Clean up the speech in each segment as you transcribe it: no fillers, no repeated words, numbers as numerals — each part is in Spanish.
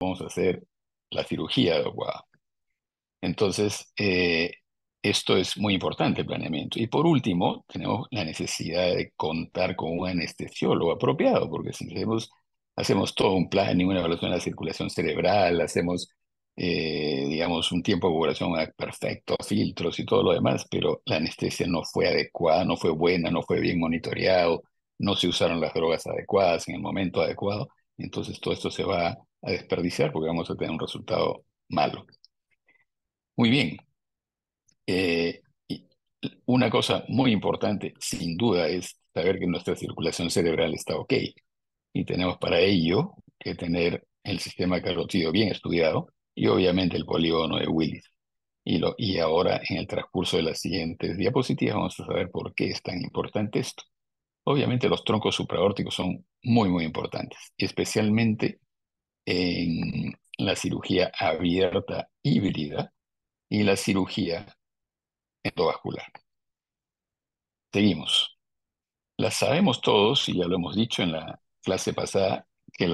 vamos a hacer la cirugía adecuada. Entonces, esto es muy importante, el planeamiento. Y por último, tenemos la necesidad de contar con un anestesiólogo apropiado, porque si hacemos todo un plan y una evaluación de la circulación cerebral, hacemos, digamos, un tiempo de curación perfecto, filtros y todo lo demás, pero la anestesia no fue adecuada, no fue buena, no fue bien monitoreado, no se usaron las drogas adecuadas en el momento adecuado, entonces todo esto se va a desperdiciar porque vamos a tener un resultado malo. Muy bien. Y una cosa muy importante, sin duda, es saber que nuestra circulación cerebral está ok. Y tenemos para ello que tener el sistema carotido bien estudiado y obviamente el polígono de Willis. Y ahora, en el transcurso de las siguientes diapositivas, vamos a saber por qué es tan importante esto. Obviamente, los troncos supraórticos son muy, muy importantes, especialmente en la cirugía abierta híbrida y la cirugía endovascular. Seguimos. La sabemos todos, y ya lo hemos dicho en la clase pasada, que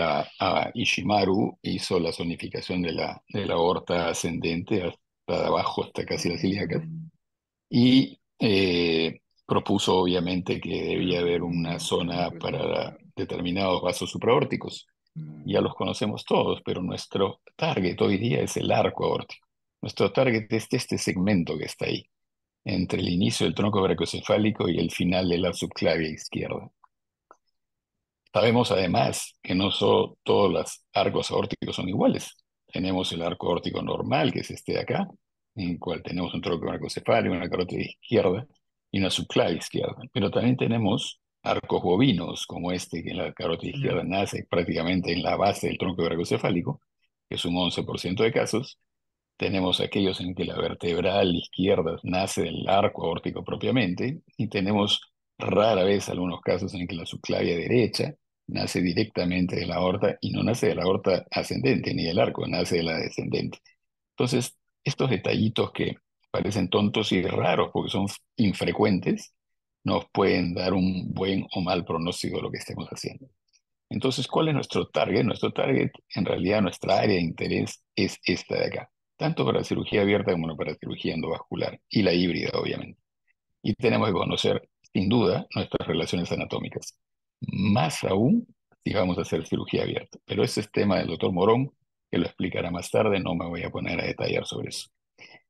Ishimaru hizo la zonificación de la aorta ascendente hasta abajo, hasta casi las ilíacas, y propuso obviamente que debía haber una zona para determinados vasos supraórticos. Ya los conocemos todos, pero nuestro target hoy día es el arco aórtico. Nuestro target es este segmento que está ahí entre el inicio del tronco brachiocefálico y el final de la subclavia izquierda. Sabemos además que no todos los arcos aórticos son iguales. Tenemos el arco aórtico normal, que es este de acá, en el cual tenemos un tronco brachiocefálico, una carótida izquierda y una subclavia izquierda. Pero también tenemos arcos bovinos, como este, que en la carótida izquierda nace prácticamente en la base del tronco brachiocefálico, que es un 11% de casos. Tenemos aquellos en que la vertebral izquierda nace del arco aórtico propiamente, y tenemos rara vez algunos casos en que la subclavia derecha nace directamente de la aorta y no nace de la aorta ascendente ni del arco, nace de la descendente. Entonces, estos detallitos que parecen tontos y raros porque son infrecuentes, nos pueden dar un buen o mal pronóstico de lo que estemos haciendo. Entonces, ¿cuál es nuestro target? Nuestro target, en realidad, nuestra área de interés es esta de acá, tanto para cirugía abierta como para cirugía endovascular y la híbrida, obviamente. Y tenemos que conocer, sin duda, nuestras relaciones anatómicas, más aún si vamos a hacer cirugía abierta. Pero ese es tema del doctor Morón, que lo explicará más tarde, no me voy a poner a detallar sobre eso.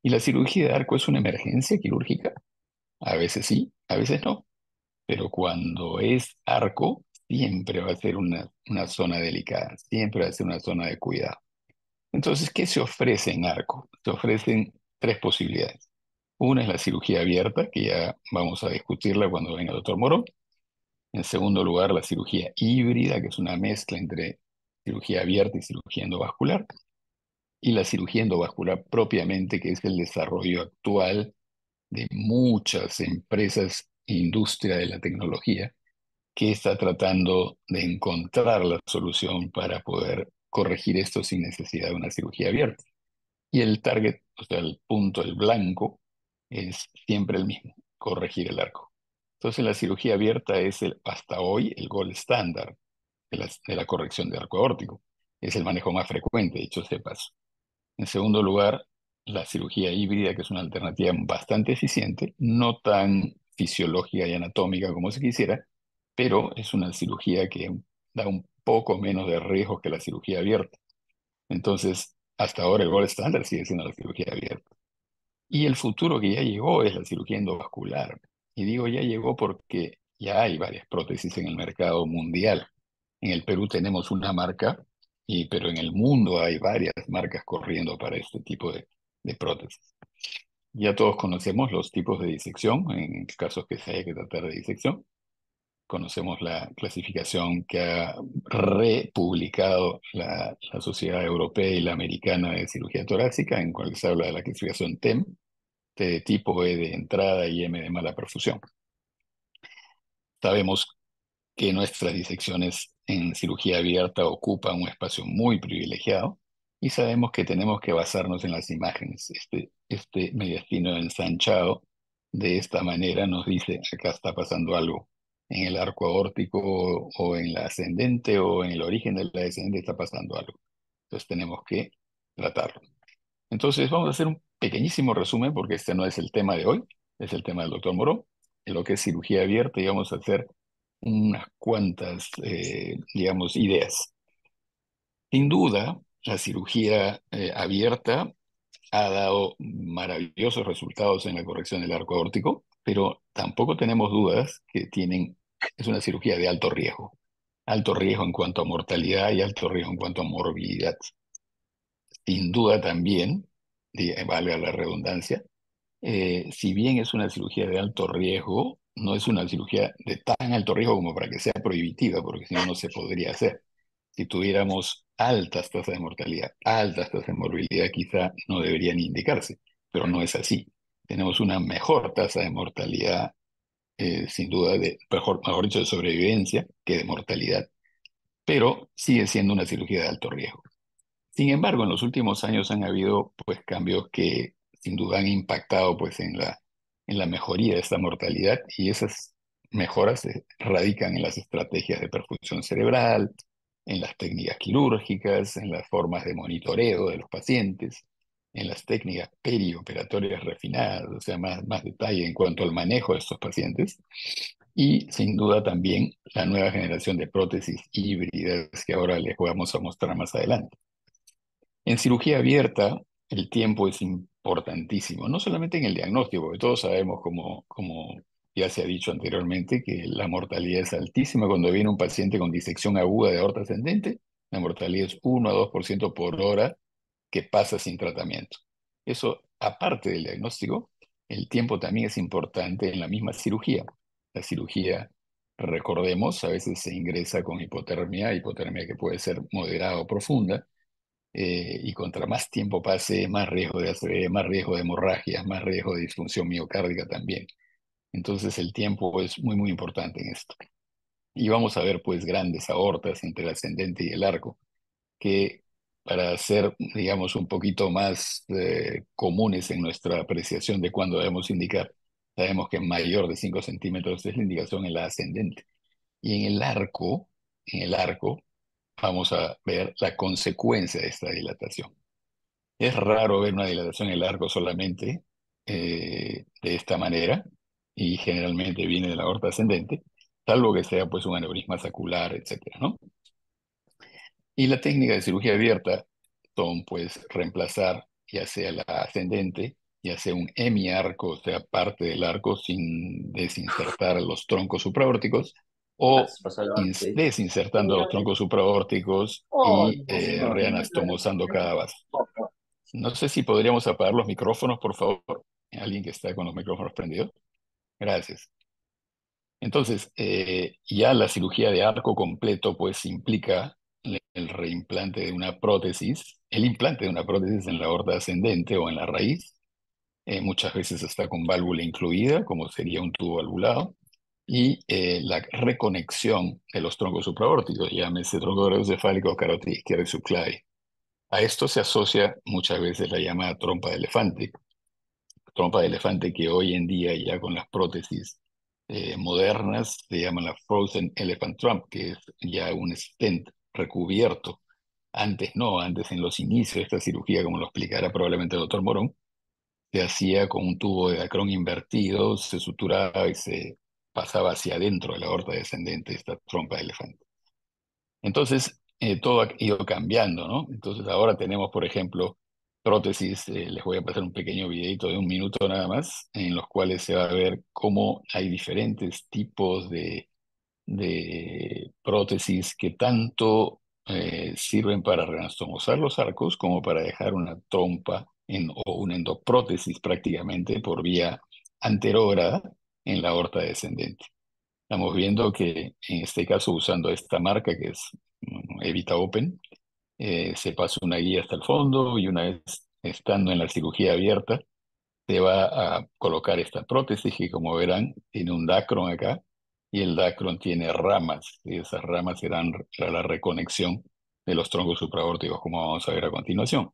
¿Y la cirugía de arco es una emergencia quirúrgica? A veces sí, a veces no, pero cuando es arco, siempre va a ser una zona delicada, siempre va a ser una zona de cuidado. Entonces, ¿qué se ofrece en arco? Se ofrecen tres posibilidades. Una es la cirugía abierta, que ya vamos a discutirla cuando venga el doctor Moro. En segundo lugar, la cirugía híbrida, que es una mezcla entre cirugía abierta y cirugía endovascular. Y la cirugía endovascular propiamente, que es el desarrollo actual de muchas empresas e industria de la tecnología que está tratando de encontrar la solución para poder corregir esto sin necesidad de una cirugía abierta. Y el target, o sea, el punto, el blanco, es siempre el mismo, corregir el arco. Entonces la cirugía abierta es hasta hoy el gold standard de la corrección de arco aórtico. Es el manejo más frecuente, dicho sea de paso. En segundo lugar, la cirugía híbrida, que es una alternativa bastante eficiente, no tan fisiológica y anatómica como se quisiera, pero es una cirugía que da un poco menos de riesgo que la cirugía abierta. Entonces, hasta ahora el gold estándar sigue siendo la cirugía abierta. Y el futuro que ya llegó es la cirugía endovascular. Y digo ya llegó porque ya hay varias prótesis en el mercado mundial. En el Perú tenemos una marca, pero en el mundo hay varias marcas corriendo para este tipo de prótesis. Ya todos conocemos los tipos de disección, en casos que se haya que tratar de disección. Conocemos la clasificación que ha republicado la Sociedad Europea y la Americana de Cirugía Torácica, en cual se habla de la clasificación TEM, T de tipo, E de entrada y M de mala perfusión. Sabemos que nuestras disecciones en cirugía abierta ocupan un espacio muy privilegiado y sabemos que tenemos que basarnos en las imágenes. Este mediastino ensanchado de esta manera nos dice, acá está pasando algo. En el arco aórtico o en la ascendente o en el origen de la descendente está pasando algo. Entonces tenemos que tratarlo. Entonces vamos a hacer un pequeñísimo resumen porque este no es el tema de hoy, es el tema del doctor Moró, en lo que es cirugía abierta y vamos a hacer unas cuantas, digamos, ideas. Sin duda, la cirugía abierta ha dado maravillosos resultados en la corrección del arco aórtico, pero tampoco tenemos dudas que es una cirugía de alto riesgo. Alto riesgo en cuanto a mortalidad y alto riesgo en cuanto a morbilidad. Sin duda también, valga la redundancia, si bien es una cirugía de alto riesgo, no es una cirugía de tan alto riesgo como para que sea prohibitiva, porque si no, no se podría hacer. Si tuviéramos altas tasas de mortalidad, altas tasas de morbilidad, quizá no deberían indicarse, pero no es así. Tenemos una mejor tasa de mortalidad, sin duda, mejor dicho, de sobrevivencia que de mortalidad, pero sigue siendo una cirugía de alto riesgo. Sin embargo, en los últimos años han habido pues cambios que sin duda han impactado pues en la mejoría de esta mortalidad y esas mejoras se radican en las estrategias de perfusión cerebral, en las técnicas quirúrgicas, en las formas de monitoreo de los pacientes, en las técnicas perioperatorias refinadas, o sea, más detalle en cuanto al manejo de estos pacientes y sin duda también la nueva generación de prótesis híbridas que ahora les vamos a mostrar más adelante. En cirugía abierta, el tiempo es importantísimo, no solamente en el diagnóstico, porque todos sabemos, como ya se ha dicho anteriormente, que la mortalidad es altísima cuando viene un paciente con disección aguda de aorta ascendente, la mortalidad es 1 a 2% por hora que pasa sin tratamiento. Eso, aparte del diagnóstico, el tiempo también es importante en la misma cirugía. La cirugía, recordemos, a veces se ingresa con hipotermia que puede ser moderada o profunda, y contra más tiempo pase, más riesgo de ACV, más riesgo de hemorragias, más riesgo de disfunción miocárdica también. Entonces el tiempo es muy, muy importante en esto. Y vamos a ver pues grandes aortas entre el ascendente y el arco, que para ser, digamos, un poquito más comunes en nuestra apreciación de cuándo debemos indicar, sabemos que mayor de 5 centímetros es la indicación en la ascendente. Y en el arco, vamos a ver la consecuencia de esta dilatación. Es raro ver una dilatación en el arco solamente de esta manera y generalmente viene de la aorta ascendente, salvo que sea pues un aneurisma sacular, etcétera, ¿no? Y la técnica de cirugía abierta son pues reemplazar ya sea la ascendente, ya sea un hemiarco, o sea, parte del arco sin desinsertar los troncos supraórticos, o desinsertando los troncos supraórticos y reanastomosando cada vaso. No sé si podríamos apagar los micrófonos, por favor. Alguien que está con los micrófonos prendidos. Gracias. Entonces, ya la cirugía de arco completo, pues implica el reimplante de una prótesis, el implante de una prótesis en la aorta ascendente o en la raíz. Muchas veces está con válvula incluida, como sería un tubo valvulado, y la reconexión de los troncos supraórticos, llámese tronco cefálico, carótida izquierda y subclavi. A esto se asocia muchas veces la llamada trompa de elefante que hoy en día ya con las prótesis modernas se llama la Frozen Elephant Trump, que es ya un stent recubierto. Antes no, antes en los inicios de esta cirugía, como lo explicará probablemente el doctor Morón, se hacía con un tubo de Dacron invertido, se suturaba y se pasaba hacia adentro de la aorta descendente esta trompa de elefante. Entonces, todo ha ido cambiando, ¿no? Entonces, ahora tenemos, por ejemplo, prótesis, les voy a pasar un pequeño videito de 1 minuto nada más, en los cuales se va a ver cómo hay diferentes tipos de prótesis que tanto sirven para reanastomosar los arcos como para dejar una trompa o una endoprótesis prácticamente por vía anterógrada en la aorta descendente. Estamos viendo que en este caso, usando esta marca que es Evita Open, se pasa una guía hasta el fondo y una vez estando en la cirugía abierta, se va a colocar esta prótesis que, como verán, tiene un dacron acá y el dacron tiene ramas y esas ramas serán para la reconexión de los troncos supraórticos, como vamos a ver a continuación.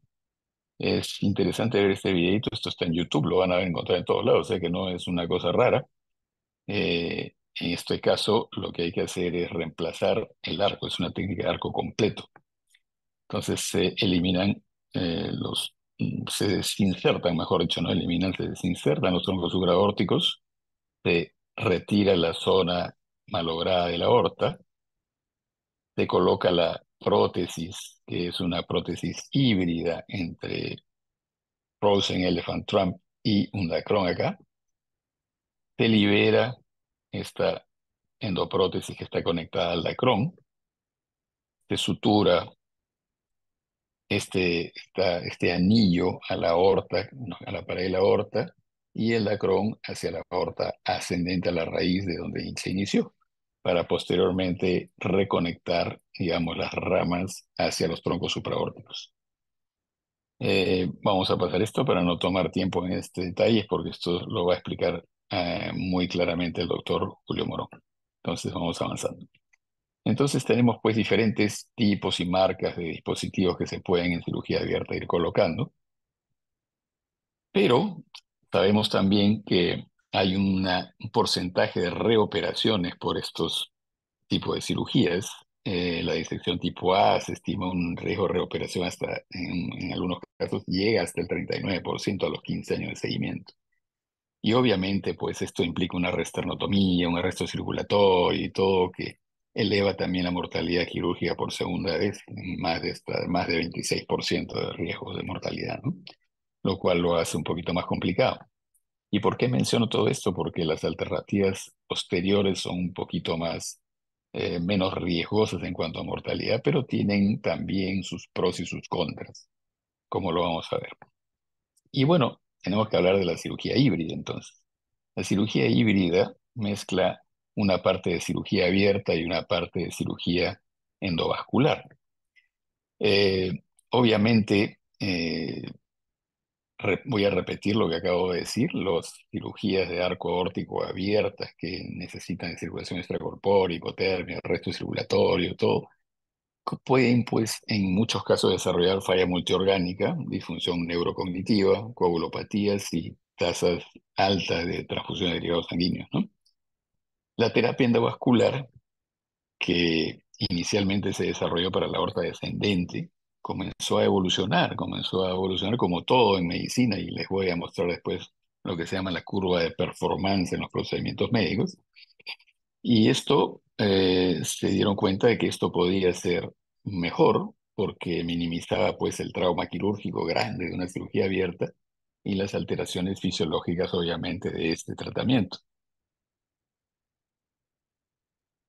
Es interesante ver este videito, esto está en YouTube, lo van a encontrar en todos lados, sé que no es una cosa rara. En este caso, lo que hay que hacer es reemplazar el arco, es una técnica de arco completo. Entonces se eliminan se desinsertan, mejor dicho, no eliminan, se desinsertan los troncos supraórticos, se retira la zona malograda de la aorta, se coloca la prótesis, que es una prótesis híbrida entre Frozen Elephant Trump y un Dacron acá, se libera esta endoprótesis que está conectada al Dacron, se sutura este anillo a la aorta, no, a la pared de la aorta, y el dacrón hacia la aorta ascendente a la raíz de donde se inició, para posteriormente reconectar, digamos, las ramas hacia los troncos supraórticos. Vamos a pasar esto para no tomar tiempo en este detalle, porque esto lo va a explicar muy claramente el doctor Julio Morón. Entonces vamos avanzando. Entonces tenemos pues diferentes tipos y marcas de dispositivos que se pueden en cirugía abierta ir colocando, pero sabemos también que hay un porcentaje de reoperaciones por estos tipos de cirugías. La disección tipo A se estima un riesgo de reoperación hasta, en algunos casos, llega hasta el 39% a los 15 años de seguimiento. Y obviamente, pues esto implica una resternotomía, un arresto circulatorio y todo que eleva también la mortalidad quirúrgica por segunda vez, en más de 26% de riesgo de mortalidad, ¿no? Lo cual lo hace un poquito más complicado. ¿Y por qué menciono todo esto? Porque las alternativas posteriores son un poquito más, menos riesgosas en cuanto a mortalidad, pero tienen también sus pros y sus contras, como lo vamos a ver. Y bueno, tenemos que hablar de la cirugía híbrida entonces. La cirugía híbrida mezcla una parte de cirugía abierta y una parte de cirugía endovascular. Eh, obviamente, voy a repetir lo que acabo de decir, las cirugías de arco aórtico abiertas que necesitan de circulación extracorpórea, hipotermia, arresto circulatorio, todo, pueden, pues, en muchos casos desarrollar falla multiorgánica, disfunción neurocognitiva, coagulopatías y tasas altas de transfusión de derivados sanguíneos, ¿no? La terapia endovascular, que inicialmente se desarrolló para la aorta descendente, comenzó a evolucionar como todo en medicina, y les voy a mostrar después lo que se llama la curva de performance en los procedimientos médicos. Y esto, se dieron cuenta de que esto podía ser mejor porque minimizaba pues el trauma quirúrgico grande de una cirugía abierta y las alteraciones fisiológicas obviamente de este tratamiento.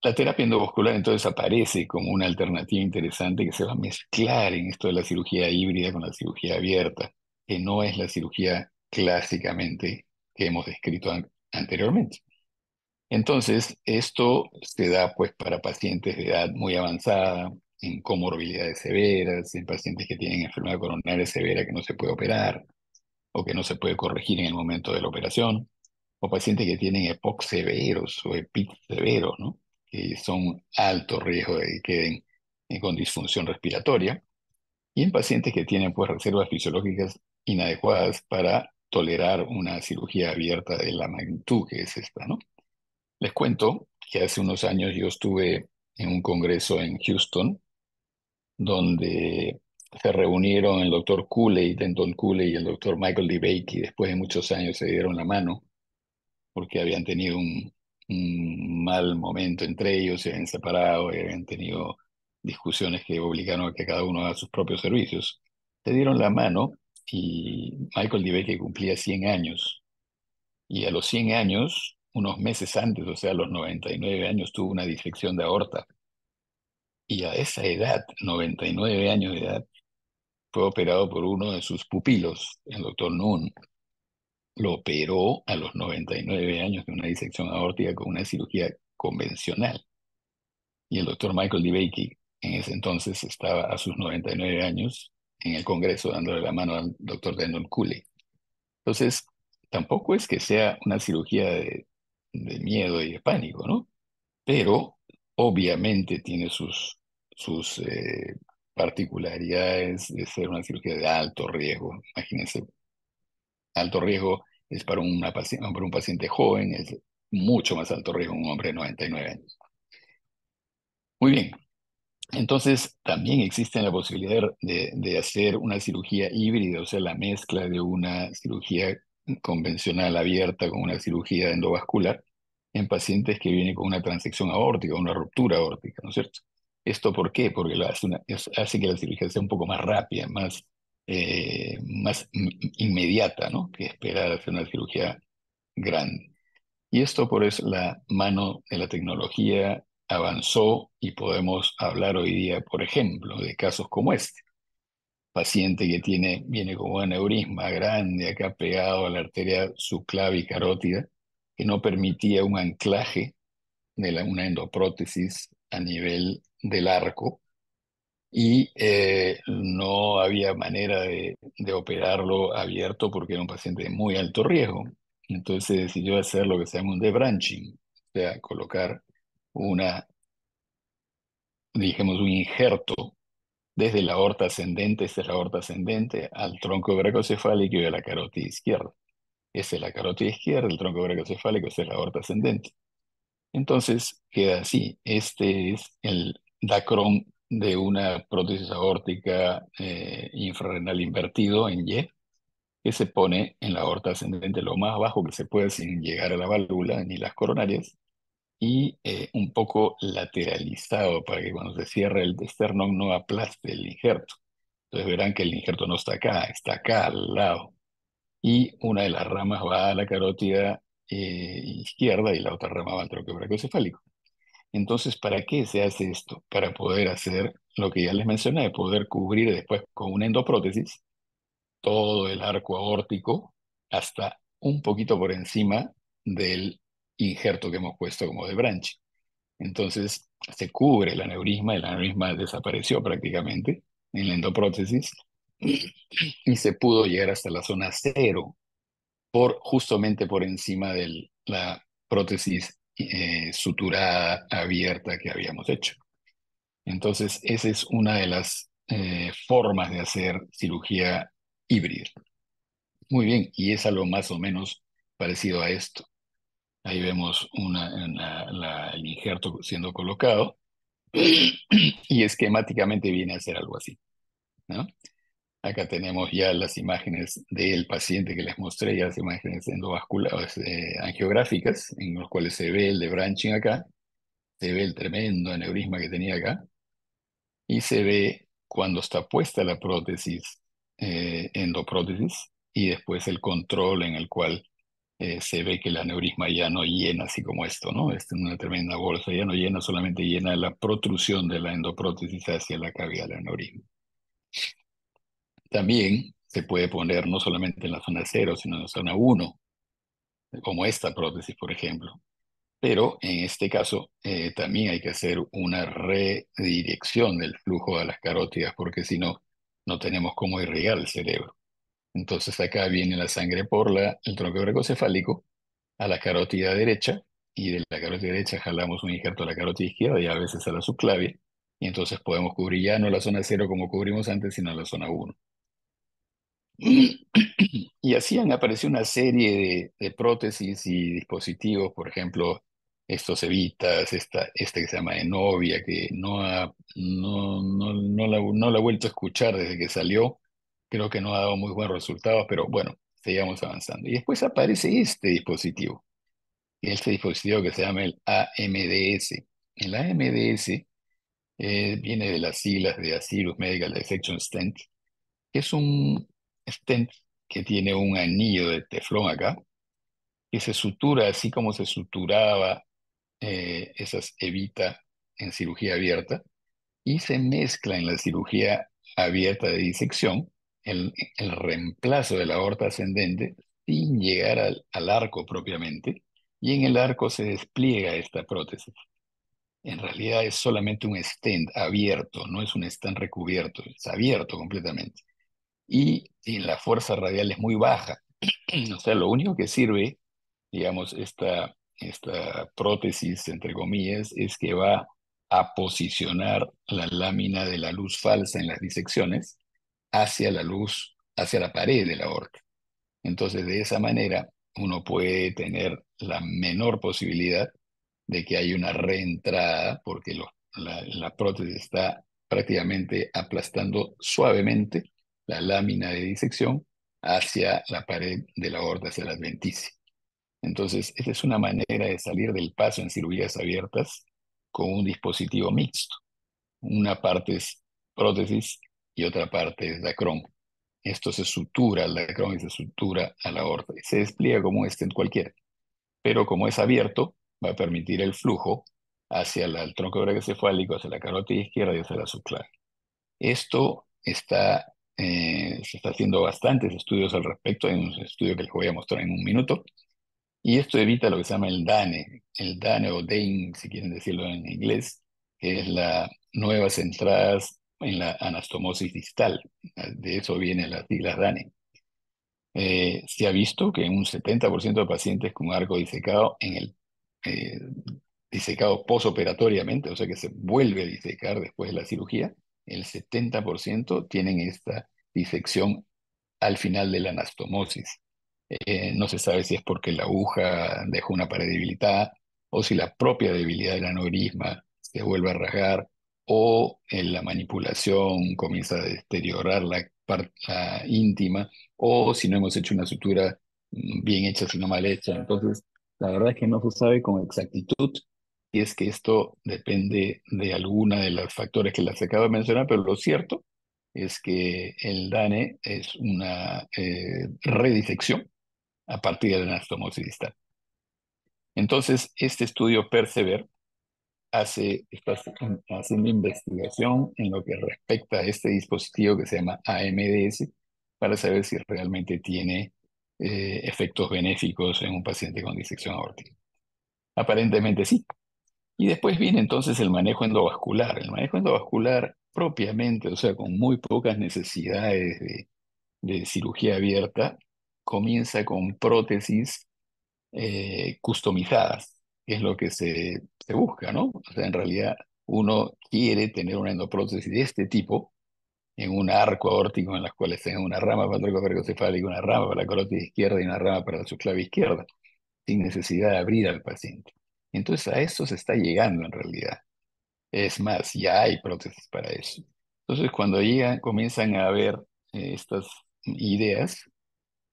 La terapia endovascular entonces aparece como una alternativa interesante que se va a mezclar en esto de la cirugía híbrida con la cirugía abierta, que no es la cirugía clásicamente que hemos descrito anteriormente. Entonces, esto se da pues para pacientes de edad muy avanzada, en comorbilidades severas, en pacientes que tienen enfermedad coronaria severa que no se puede operar o que no se puede corregir en el momento de la operación, o pacientes que tienen EPOC severos o EPIC severos, ¿no? Que son alto riesgo de que queden con disfunción respiratoria, y en pacientes que tienen pues reservas fisiológicas inadecuadas para tolerar una cirugía abierta de la magnitud que es esta, ¿no? Les cuento que hace unos años yo estuve en un congreso en Houston, donde se reunieron el doctor Cooley, Denton Cooley, y el doctor Michael DeBakey. Después de muchos años se dieron la mano porque habían tenido un mal momento entre ellos, se habían separado y habían tenido discusiones que obligaron a que cada uno haga sus propios servicios. Se dieron la mano y Michael DeBakey cumplía 100 años. Y a los 100 años, unos meses antes, o sea, a los 99 años, tuvo una disección de aorta. Y a esa edad, 99 años de edad, fue operado por uno de sus pupilos, el doctor Noon. Lo operó a los 99 años de una disección aórtica con una cirugía convencional. Y el doctor Michael DeBakey, en ese entonces, estaba a sus 99 años en el Congreso dándole la mano al doctor Denton Cooley. Entonces, tampoco es que sea una cirugía de miedo y de pánico, ¿no? Pero obviamente tiene sus particularidades de ser una cirugía de alto riesgo. Imagínense, alto riesgo es para un paciente joven, es mucho más alto riesgo un hombre de 99 años. Muy bien, Entonces, también existe la posibilidad de hacer una cirugía híbrida, o sea, la mezcla de una cirugía convencional abierta con una cirugía endovascular en pacientes que vienen con una transección aórtica, una ruptura aórtica, ¿no es cierto? ¿Esto por qué? Porque hace que la cirugía sea un poco más rápida, más inmediata, ¿no? Que esperar hacer una cirugía grande. Y esto por eso la mano de la tecnología avanzó y podemos hablar hoy día, por ejemplo, de casos como este. Paciente que viene con un aneurisma grande acá pegado a la arteria subclavicarótida, que no permitía un anclaje de una endoprótesis a nivel del arco y no había manera de operarlo abierto porque era un paciente de muy alto riesgo. Entonces se decidió hacer lo que se llama un debranching, o sea, colocar una, dijimos, un injerto desde la aorta ascendente, esta es la aorta ascendente, al tronco brachocefálico y a la carótida izquierda. Esa es la carótida izquierda, el tronco brachocefálico, esa es la aorta ascendente. Entonces queda así. Este es el dacron de una prótesis aórtica infrarrenal invertido en Y, que se pone en la aorta ascendente lo más bajo que se puede sin llegar a la válvula ni las coronarias y un poco lateralizado para que cuando se cierre el esternón no aplaste el injerto. Entonces verán que el injerto no está acá al lado. Y una de las ramas va a la carótida izquierda y la otra rama va al tronco brachocefálico. Entonces, ¿para qué se hace esto? Para poder hacer lo que ya les mencioné, poder cubrir después con una endoprótesis todo el arco aórtico hasta un poquito por encima del injerto que hemos puesto como de branch. Entonces, se cubre el aneurisma desapareció prácticamente en la endoprótesis y se pudo llegar hasta la zona cero, justamente por encima de la prótesis suturada abierta que habíamos hecho. Entonces, esa es una de las formas de hacer cirugía híbrida. Muy bien, y es algo más o menos parecido a esto. Ahí vemos el injerto siendo colocado y esquemáticamente viene a ser algo así, ¿no? Acá tenemos ya las imágenes del paciente que les mostré, ya las imágenes endovasculares, angiográficas, en los cuales se ve el de branching acá, se ve el tremendo aneurisma que tenía acá, y se ve cuando está puesta la prótesis, endoprótesis, y después el control en el cual se ve que el aneurisma ya no llena así como esto, ¿no? Es una tremenda bolsa, ya no llena, solamente llena la protrusión de la endoprótesis hacia la cavidad del aneurisma. También se puede poner no solamente en la zona cero, sino en la zona uno, como esta prótesis, por ejemplo. Pero en este caso también hay que hacer una redirección del flujo a las carótidas, porque si no, no tenemos cómo irrigar el cerebro. Entonces acá viene la sangre por el tronco brachocefálico a la carótida derecha, y de la carótida derecha jalamos un injerto a la carótida izquierda y a veces a la subclavia, y entonces podemos cubrir ya no la zona cero como cubrimos antes, sino la zona uno. Y así han aparecido una serie de prótesis y dispositivos, por ejemplo, estos Evitas, este que se llama Enovia, que no la he vuelto a escuchar desde que salió. Creo que no ha dado muy buenos resultados, pero bueno, sigamos avanzando. Y después aparece este dispositivo que se llama el AMDS. El AMDS viene de las siglas de Asirus Medical Dissection Stent, que es un stent que tiene un anillo de teflón acá, que se sutura así como se suturaba esas evita en cirugía abierta, y se mezcla en la cirugía abierta de disección el reemplazo de la aorta ascendente sin llegar al arco propiamente, y en el arco se despliega esta prótesis. En realidad es solamente un stent abierto, no es un stent recubierto, es abierto completamente. Y la fuerza radial es muy baja. O sea, lo único que sirve, digamos, esta prótesis, entre comillas, es que va a posicionar la lámina de la luz falsa en las disecciones hacia la luz, hacia la pared de la aorta. Entonces, de esa manera, uno puede tener la menor posibilidad de que haya una reentrada, porque la prótesis está prácticamente aplastando suavemente la lámina de disección hacia la pared de la aorta, hacia la adventicia. Entonces, esa es una manera de salir del paso en cirugías abiertas con un dispositivo mixto. Una parte es prótesis y otra parte es dacrón. Esto se sutura al dacrón y se sutura a la aorta. Y se despliega como un stent cualquiera, pero como es abierto, va a permitir el flujo hacia el tronco brachiocefálico, hacia la carótida izquierda y hacia la subclavian. Esto se está haciendo bastantes estudios al respecto. Hay un estudio que les voy a mostrar en un minuto. Y esto evita lo que se llama el DANE o DANE, si quieren decirlo en inglés, que es la nuevas entradas en la anastomosis distal. De eso vienen las siglas DANE. Se ha visto que en un 70% de pacientes con arco disecado, eh, disecado posoperatoriamente, o sea que se vuelve a disecar después de la cirugía, el 70% tienen esta disección al final de la anastomosis. No se sabe si es porque la aguja dejó una pared debilitada o si la propia debilidad del aneurisma se vuelve a rasgar o la manipulación comienza a deteriorar la íntima o si no hemos hecho una sutura bien hecha, sino mal hecha. Entonces, la verdad es que no se sabe con exactitud si es que esto depende de alguna de los factores que les acabo de mencionar, pero lo cierto es que el DANE es una redisección a partir de la anastomosis distal. Entonces, este estudio Persever está haciendo investigación en lo que respecta a este dispositivo que se llama AMDS para saber si realmente tiene efectos benéficos en un paciente con disección aórtica. Aparentemente sí. Y después viene entonces el manejo endovascular. El manejo endovascular propiamente, o sea, con muy pocas necesidades de cirugía abierta, comienza con prótesis customizadas, que es lo que se busca, ¿no? O sea, en realidad uno quiere tener una endoprótesis de este tipo en un arco aórtico en las cuales tenga una rama para el tronco brachiocefálico, una rama para la carótida izquierda y una rama para la subclavia izquierda, sin necesidad de abrir al paciente. Entonces a eso se está llegando en realidad. Es más, ya hay prótesis para eso. Entonces cuando comienzan a haber estas ideas,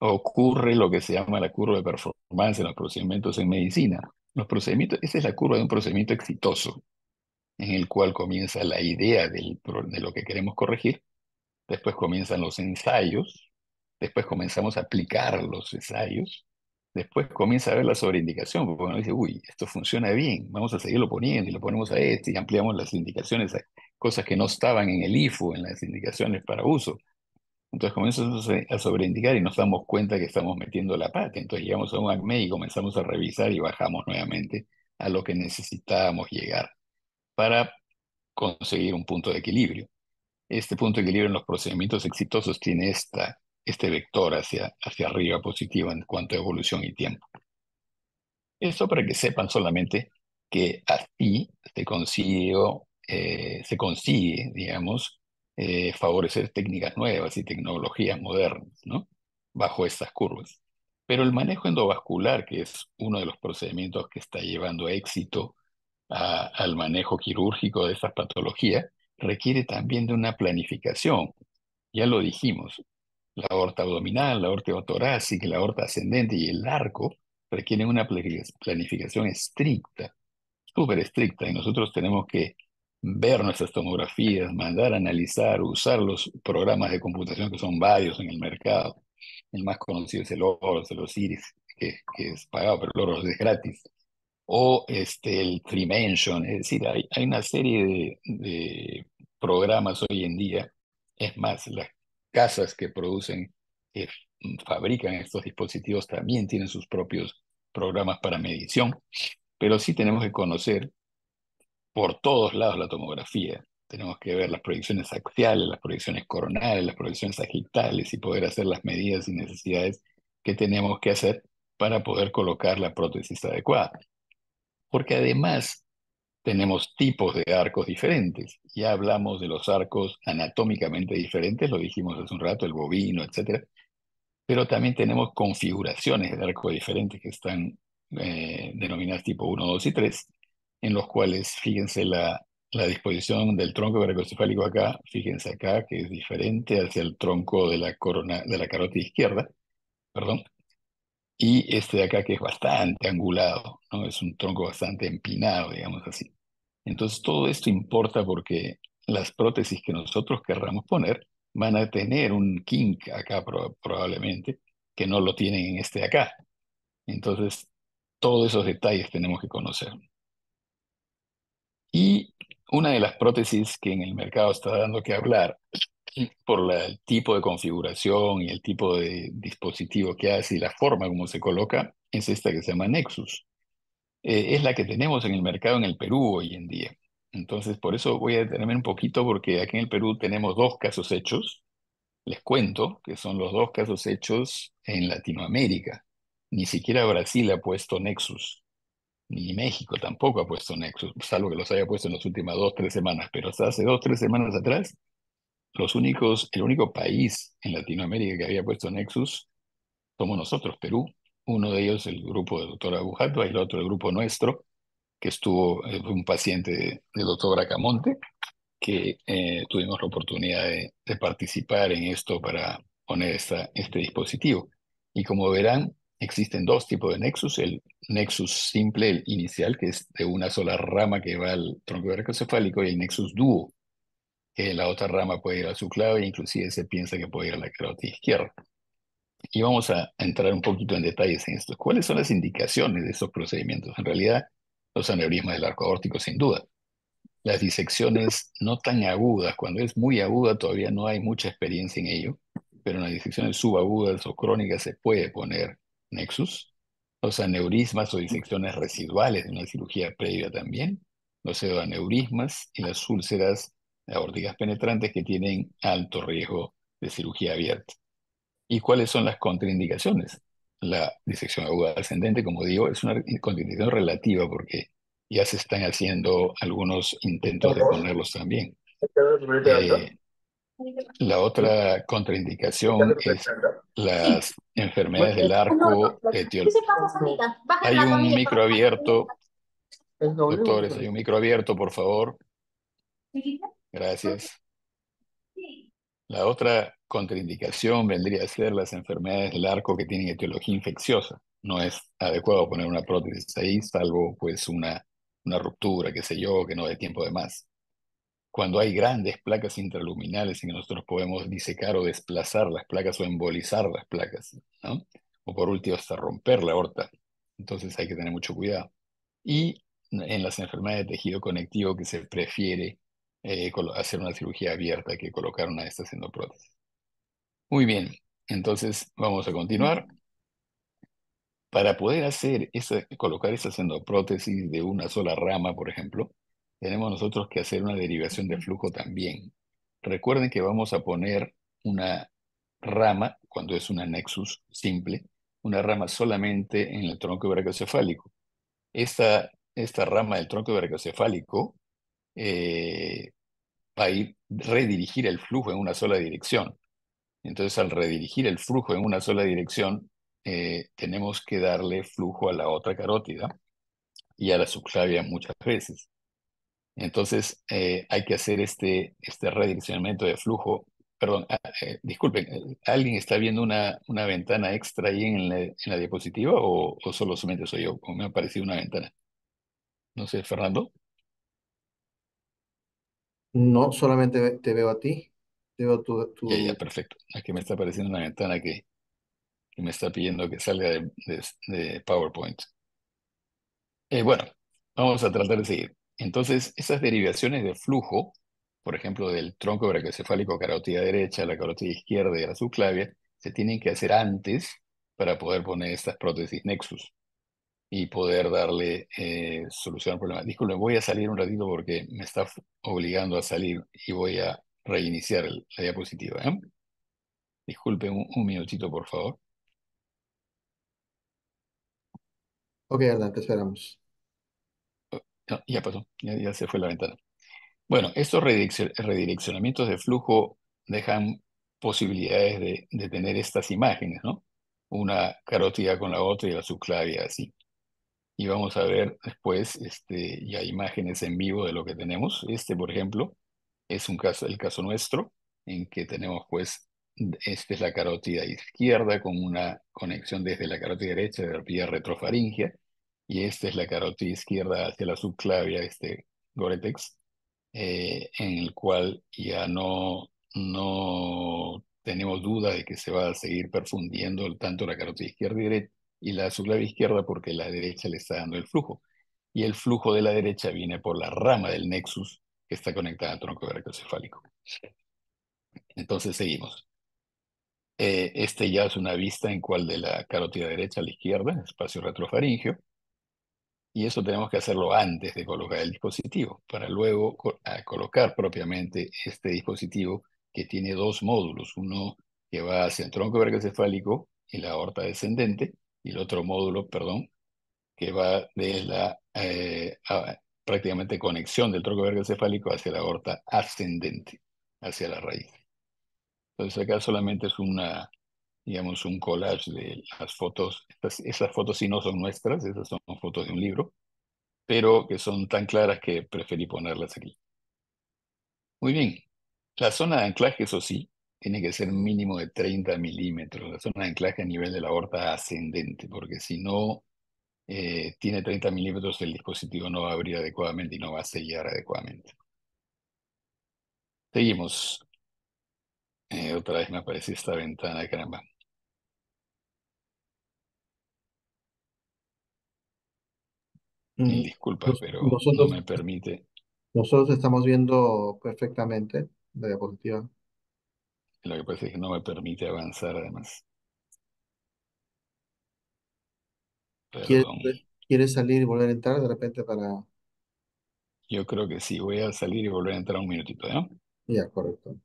ocurre lo que se llama la curva de performance en los procedimientos en medicina. Los procedimientos, esa es la curva de un procedimiento exitoso, en el cual comienza la idea de lo que queremos corregir, después comienzan los ensayos, después comenzamos a aplicar los ensayos, después comienza a ver la sobreindicación, porque uno dice, uy, esto funciona bien, vamos a seguirlo poniendo y lo ponemos a este y ampliamos las indicaciones a cosas que no estaban en el IFU, en las indicaciones para uso. Entonces comenzamos a sobreindicar y nos damos cuenta que estamos metiendo la pata. Entonces llegamos a un ACME y comenzamos a revisar y bajamos nuevamente a lo que necesitábamos llegar para conseguir un punto de equilibrio. Este punto de equilibrio en los procedimientos exitosos tiene este vector hacia arriba positivo en cuanto a evolución y tiempo. Esto para que sepan solamente que así se consigue, digamos, favorecer técnicas nuevas y tecnologías modernas, ¿no? Bajo estas curvas. Pero el manejo endovascular, que es uno de los procedimientos que está llevando éxito al manejo quirúrgico de estas patologías, requiere también de una planificación. Ya lo dijimos, la aorta abdominal, la aorta torácica, la aorta ascendente y el arco requieren una planificación estricta, súper estricta, y nosotros tenemos que ver nuestras tomografías, mandar a analizar, usar los programas de computación que son varios en el mercado. El más conocido es el OROS, el OSIRIS, que es pagado, pero el OROS es gratis. O el Trimension, es decir, hay una serie de programas hoy en día. Es más, las casas que producen, que fabrican estos dispositivos también tienen sus propios programas para medición, pero sí tenemos que conocer por todos lados la tomografía. Tenemos que ver las proyecciones axiales, las proyecciones coronales, las proyecciones sagitales y poder hacer las medidas y necesidades que tenemos que hacer para poder colocar la prótesis adecuada. Porque además tenemos tipos de arcos diferentes. Ya hablamos de los arcos anatómicamente diferentes, lo dijimos hace un rato, el bovino, etcétera, pero también tenemos configuraciones de arco diferentes que están denominadas tipo 1, 2 y 3, en los cuales, fíjense la disposición del tronco brachiocefálico acá, fíjense acá, que es diferente hacia el tronco de la corona, de la carótida izquierda, perdón, y este de acá que es bastante angulado, ¿no? Es un tronco bastante empinado, digamos así. Entonces todo esto importa porque las prótesis que nosotros querramos poner van a tener un kink acá probablemente, que no lo tienen en este de acá. Entonces, todos esos detalles tenemos que conocer. Y una de las prótesis que en el mercado está dando que hablar por el tipo de configuración y el tipo de dispositivo que hace y la forma como se coloca, es esta que se llama Nexus. Es la que tenemos en el mercado en el Perú hoy en día. Entonces, por eso voy a detenerme un poquito porque aquí en el Perú tenemos dos casos hechos. Les cuento que son los dos casos hechos en Latinoamérica. Ni siquiera Brasil ha puesto Nexus, ni México tampoco ha puesto Nexus, salvo que los haya puesto en las últimas 2, 3 semanas. Pero hasta hace 2, 3 semanas atrás, el único país en Latinoamérica que había puesto Nexus somos nosotros, Perú. Uno de ellos, el grupo del doctor Abujato, y el otro, el grupo nuestro, que fue un paciente del doctor Bracamonte, que tuvimos la oportunidad de participar en esto para poner este dispositivo. Y como verán, existen dos tipos de Nexus: el Nexus simple, el inicial, que es de una sola rama que va al tronco brachiocefálico, y el Nexus Duo, que la otra rama puede ir a su clave e inclusive se piensa que puede ir a la carótida izquierda. Y vamos a entrar un poquito en detalles en esto. ¿Cuáles son las indicaciones de estos procedimientos? En realidad, los aneurismas del arco aórtico, sin duda. Las disecciones no tan agudas, cuando es muy aguda todavía no hay mucha experiencia en ello, pero en las disecciones subagudas o crónicas se puede poner nexus. Los aneurismas o disecciones residuales de una cirugía previa también, los pseudoaneurismas y las úlceras aórticas penetrantes que tienen alto riesgo de cirugía abierta. ¿Y cuáles son las contraindicaciones? La disección aguda ascendente, como digo, es una contraindicación relativa porque ya se están haciendo algunos intentos de ponerlos también. Eh, la otra contraindicación es las enfermedades del arco etiológico. Hay un micro abierto, doctores, hay un micro abierto, por favor. Gracias. La otra contraindicación vendría a ser las enfermedades del arco que tienen etiología infecciosa. No es adecuado poner una prótesis ahí, salvo pues una ruptura, qué sé yo, que no dé tiempo de más. Cuando hay grandes placas intraluminales en que nosotros podemos disecar o desplazar las placas o embolizar las placas, ¿no? O por último hasta romper la aorta. Entonces hay que tener mucho cuidado. Y en las enfermedades de tejido conectivo que se prefiere hacer una cirugía abierta que colocar una de estas endoprótesis. Muy bien, entonces vamos a continuar. Para poder colocar esas endoprótesis de una sola rama, por ejemplo, tenemos nosotros que hacer una derivación de flujo también. Recuerden que vamos a poner una rama, cuando es una nexus simple, una rama solamente en el tronco brachiocefálico. Esta rama del tronco brachiocefálico va a redirigir el flujo en una sola dirección. Entonces, al redirigir el flujo en una sola dirección, tenemos que darle flujo a la otra carótida y a la subclavia muchas veces. Entonces, hay que hacer este redireccionamiento de flujo. Perdón, disculpen, ¿alguien está viendo una ventana extra ahí en la diapositiva o solo solamente soy yo? ¿O me ha parecido una ventana? No sé, Fernando. No, solamente te veo a ti, te veo Ya, ya, tu... perfecto. Aquí me está apareciendo una ventana que me está pidiendo que salga de PowerPoint. Bueno, vamos a tratar de seguir. Entonces, esas derivaciones de flujo, por ejemplo, del tronco brachiocefálico carótida derecha, la carótida izquierda y la subclavia, se tienen que hacer antes para poder poner estas prótesis Nexus y poder darle solución al problema. Disculpen, voy a salir un ratito porque me está obligando a salir y voy a reiniciar la diapositiva, ¿eh? Disculpen un minutito, por favor. Ok, Hernán, te esperamos. No, ya pasó, ya se fue la ventana. Bueno, estos redireccionamientos de flujo dejan posibilidades de tener estas imágenes, ¿no? Una carótida con la otra y la subclavia así. y vamos a ver después ya imágenes en vivo de lo que tenemos. Por ejemplo, es un caso, el caso nuestro, en que tenemos pues, esta es la carótida izquierda con una conexión desde la carótida derecha de la vía retrofaringea, y esta es la carótida izquierda hacia la subclavia, Goretex, en el cual ya no tenemos duda de que se va a seguir perfundiendo tanto la carótida izquierda y la subclavia izquierda, porque la derecha le está dando el flujo. Y el flujo de la derecha viene por la rama del nexus que está conectada al tronco brachiocefálico. Entonces seguimos. Ya es una vista en cual de la carótida derecha a la izquierda, espacio retrofaríngeo, y eso tenemos que hacerlo antes de colocar el dispositivo, para luego colocar propiamente este dispositivo, que tiene dos módulos, uno que va hacia el tronco brachiocefálico y la aorta descendente, y el otro módulo, perdón, que va de la prácticamente conexión del tronco brachiocefálico hacia la aorta ascendente, hacia la raíz. Entonces acá solamente es digamos, un collage de las fotos. Esas fotos sí no son nuestras, esas son fotos de un libro, pero que son tan claras que preferí ponerlas aquí. Muy bien. La zona de anclaje, eso sí, tiene que ser mínimo de 30 milímetros. La zona de anclaje a nivel de la aorta ascendente, porque si no tiene 30 milímetros, el dispositivo no va a abrir adecuadamente y no va a sellar adecuadamente. Seguimos. Otra vez me apareció esta ventana, caramba. Mil Mm, disculpas, pero no Nosotros, me permite. nosotros estamos viendo perfectamente la diapositiva. Lo que pasa es que no me permite avanzar, además. ¿Quieres, Perdón. quieres salir y volver a entrar de repente para... Yo creo que sí. Voy a salir y volver a entrar un minutito, ¿no? Ya, correcto.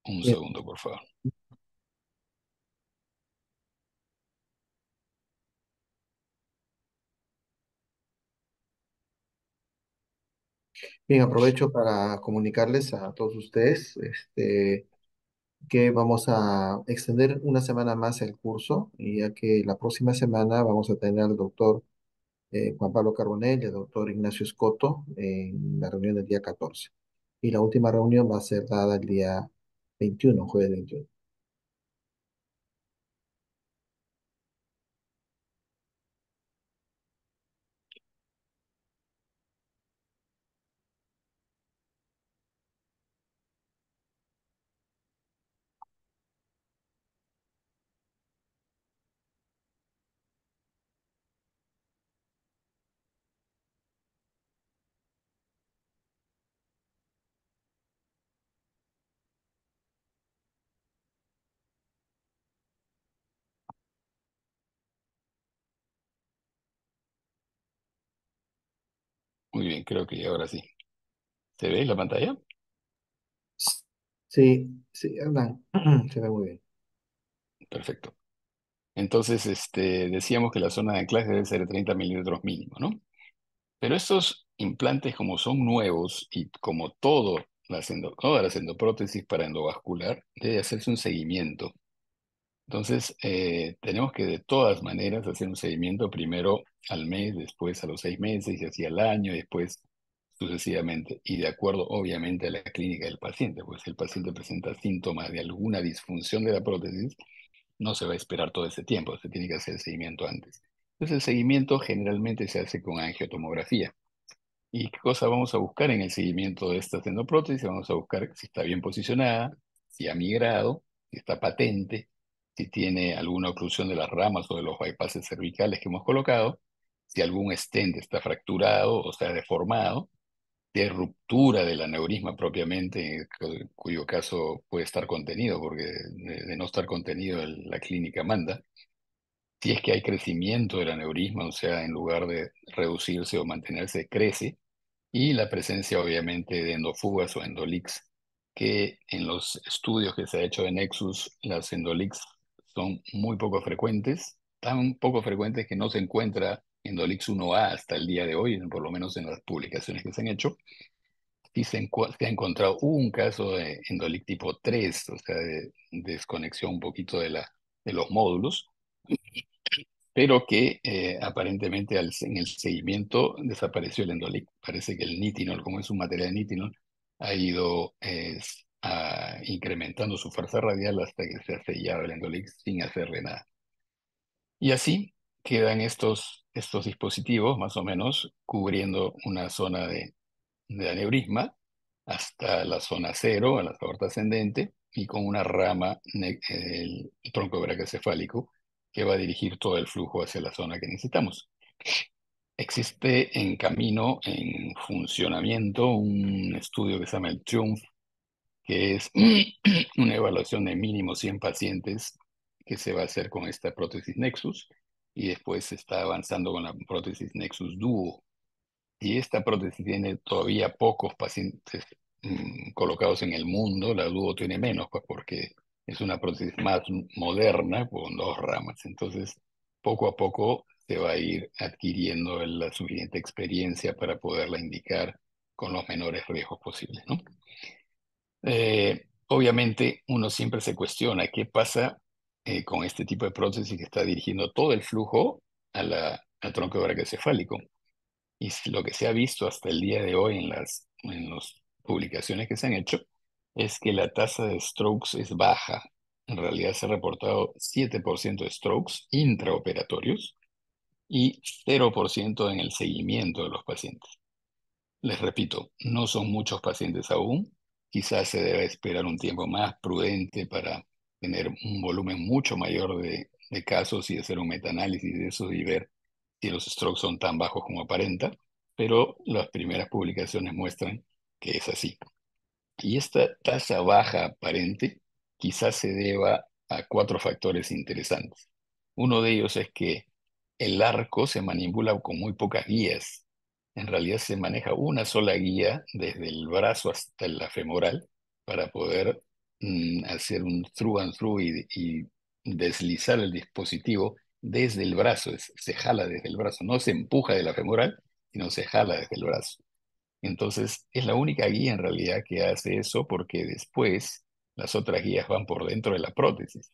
Un Bien, segundo, por favor. bien, aprovecho para comunicarles a todos ustedes que vamos a extender una semana más el curso, y ya que la próxima semana vamos a tener al doctor Juan Pablo Carbonell y al doctor Ignacio Escoto en la reunión del día 14. Y la última reunión va a ser dada el día 21, jueves 21. Muy bien, creo que ahora sí. ¿Se ve la pantalla? Sí, sí, Hernán, se ve muy bien. Perfecto. Entonces, decíamos que la zona de anclaje debe ser de 30 milímetros mínimo, ¿no? Pero estos implantes, como son nuevos y como todas las endoprótesis para endovascular, debe hacerse un seguimiento. Entonces, tenemos que de todas maneras hacer un seguimiento primero al mes, después a los 6 meses y así al año, y después sucesivamente. Y de acuerdo, obviamente, a la clínica del paciente, pues si el paciente presenta síntomas de alguna disfunción de la prótesis, no se va a esperar todo ese tiempo, se tiene que hacer el seguimiento antes. Entonces, el seguimiento generalmente se hace con angiotomografía. ¿Y qué cosa vamos a buscar en el seguimiento de esta tendoprótesis? Vamos a buscar si está bien posicionada, si ha migrado, si está patente, si tiene alguna oclusión de las ramas o de los bypasses cervicales que hemos colocado, si algún stent está fracturado o sea deformado, si hay ruptura del aneurisma propiamente, cuyo caso puede estar contenido, porque de no estar contenido la clínica manda. Si es que hay crecimiento del aneurisma, o sea, en lugar de reducirse o mantenerse, crece, y la presencia obviamente de endofugas o endolix, que en los estudios que se ha hecho de Nexus, las endolix son muy poco frecuentes, tan poco frecuentes que no se encuentra endolix 1A hasta el día de hoy, por lo menos en las publicaciones que se han hecho. sí se ha encontrado un caso de endolit tipo 3, o sea, de desconexión un poquito de los módulos, pero que aparentemente en el seguimiento desapareció el endolit. Parece que el nitinol, como es un material de nitinol, ha ido incrementando su fuerza radial hasta que se ha sellado el endolit sin hacerle nada. Y así quedan estos dispositivos, más o menos, cubriendo una zona de aneurisma hasta la zona cero, a la aorta ascendente, y con una rama, el tronco brachiocefálico, que va a dirigir todo el flujo hacia la zona que necesitamos. Existe en camino, en funcionamiento, un estudio que se llama el TRIUMPH, que es una evaluación de mínimo 100 pacientes que se va a hacer con esta prótesis Nexus, y después se está avanzando con la prótesis Nexus Duo. Y esta prótesis tiene todavía pocos pacientes colocados en el mundo. La Duo tiene menos, pues porque es una prótesis más moderna con dos ramas. Entonces, poco a poco se va a ir adquiriendo la suficiente experiencia para poderla indicar con los menores riesgos posibles, ¿no? Obviamente, uno siempre se cuestiona qué pasa con este tipo de prótesis que está dirigiendo todo el flujo al tronco brachiocefálico. Y lo que se ha visto hasta el día de hoy en las publicaciones que se han hecho es que la tasa de strokes es baja. En realidad se ha reportado 7% de strokes intraoperatorios y 0% en el seguimiento de los pacientes. Les repito, no son muchos pacientes aún. Quizás se debe esperar un tiempo más prudente para tener un volumen mucho mayor de casos y hacer un metaanálisis de eso y ver si los strokes son tan bajos como aparenta, pero las primeras publicaciones muestran que es así. Y esta tasa baja aparente quizás se deba a cuatro factores interesantes. Uno de ellos es que el arco se manipula con muy pocas guías. En realidad se maneja una sola guía desde el brazo hasta la femoral para poder hacer un through and through y deslizar el dispositivo desde el brazo. Se jala desde el brazo, no se empuja de la femoral, sino se jala desde el brazo. Entonces, es la única guía en realidad que hace eso porque después las otras guías van por dentro de la prótesis,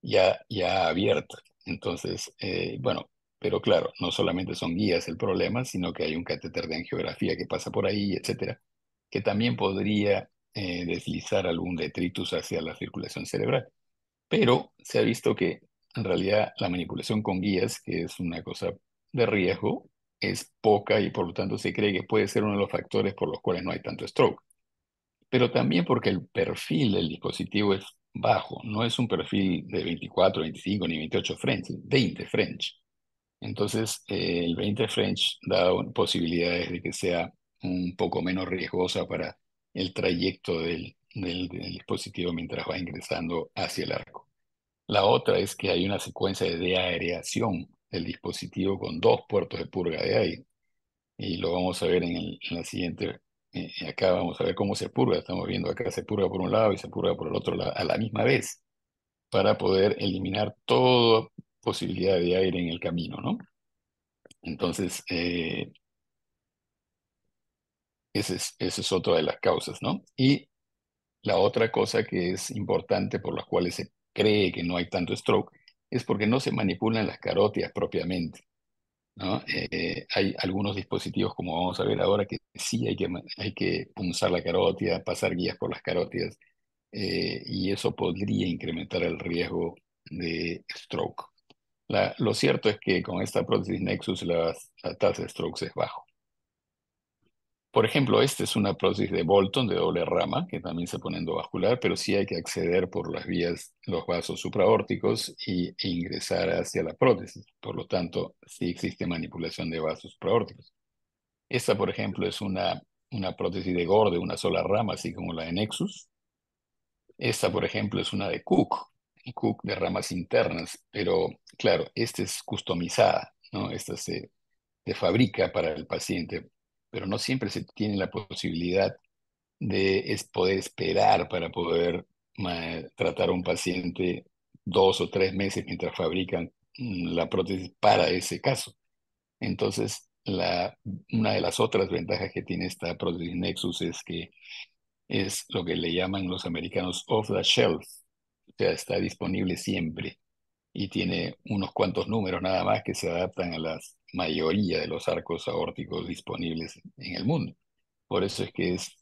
ya abierta. Entonces, bueno, pero claro, no solamente son guías el problema, sino que hay un catéter de angiografía que pasa por ahí, etcétera, que también podría deslizar algún detritus hacia la circulación cerebral. Pero se ha visto que en realidad la manipulación con guías, que es una cosa de riesgo, es poca y por lo tanto se cree que puede ser uno de los factores por los cuales no hay tanto stroke. Pero también porque el perfil del dispositivo es bajo, no es un perfil de 24, 25 ni 28 French, es 20 French. Entonces, el 20 French da posibilidades de que sea un poco menos riesgosa para el trayecto del dispositivo mientras va ingresando hacia el arco. La otra es que hay una secuencia de deaereación del dispositivo con dos puertos de purga de aire. Y lo vamos a ver en la siguiente. Acá vamos a ver cómo se purga. Estamos viendo acá se purga por un lado y se purga por el otro lado a la misma vez para poder eliminar toda posibilidad de aire en el camino, ¿no? Entonces, esa es otra de las causas, ¿no? Y la otra cosa que es importante por las cuales se cree que no hay tanto stroke es porque no se manipulan las carótidas propiamente, ¿no? Hay algunos dispositivos, como vamos a ver ahora, que sí hay que punzar la carótida, pasar guías por las carótidas, y eso podría incrementar el riesgo de stroke. Lo cierto es que con esta prótesis Nexus la tasa de strokes es bajo. Por ejemplo, esta es una prótesis de Bolton de doble rama, que también se pone endovascular, pero sí hay que acceder por las vías, los vasos supraórticos e ingresar hacia la prótesis. Por lo tanto, sí existe manipulación de vasos supraórticos. Esta, por ejemplo, es una prótesis de Gore de una sola rama, así como la de Nexus. Esta, por ejemplo, es una de Cook de ramas internas, pero claro, esta es customizada, ¿no? Esta se fabrica para el paciente, pero no siempre se tiene la posibilidad de poder esperar para poder tratar a un paciente 2 o 3 meses mientras fabrican la prótesis para ese caso. Entonces, la, una de las otras ventajas que tiene esta prótesis Nexus es que es lo que le llaman los americanos off the shelf, o sea, está disponible siempre y tiene unos cuantos números nada más que se adaptan a la mayoría de los arcos aórticos disponibles en el mundo. Por eso es que es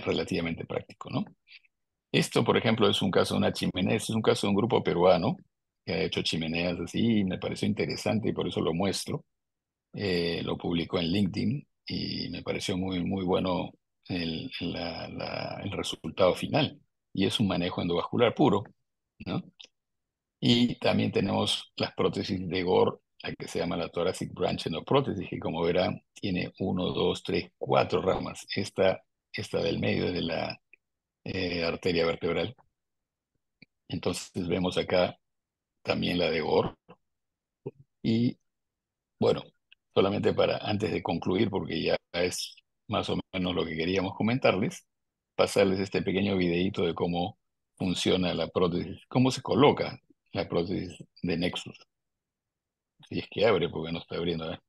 relativamente práctico, ¿no? Esto, por ejemplo, es un caso de una chimenea, este es un caso de un grupo peruano que ha hecho chimeneas así y me pareció interesante y por eso lo muestro. Lo publicó en LinkedIn y me pareció muy, muy bueno el resultado final. Y es un manejo endovascular puro, ¿no? Y también tenemos las prótesis de Gore, la que se llama la Thoracic Branch Endoprothésis, que como verán tiene uno, dos, tres, cuatro ramas. Esta del medio es de la arteria vertebral. Entonces vemos acá también la de Gore. Y bueno, solamente para antes de concluir, porque ya es más o menos lo que queríamos comentarles, pasarles este pequeño videíto de cómo funciona la prótesis, cómo se coloca la prótesis de Nexus. Si es que abre, porque no está abriendo, ¿eh?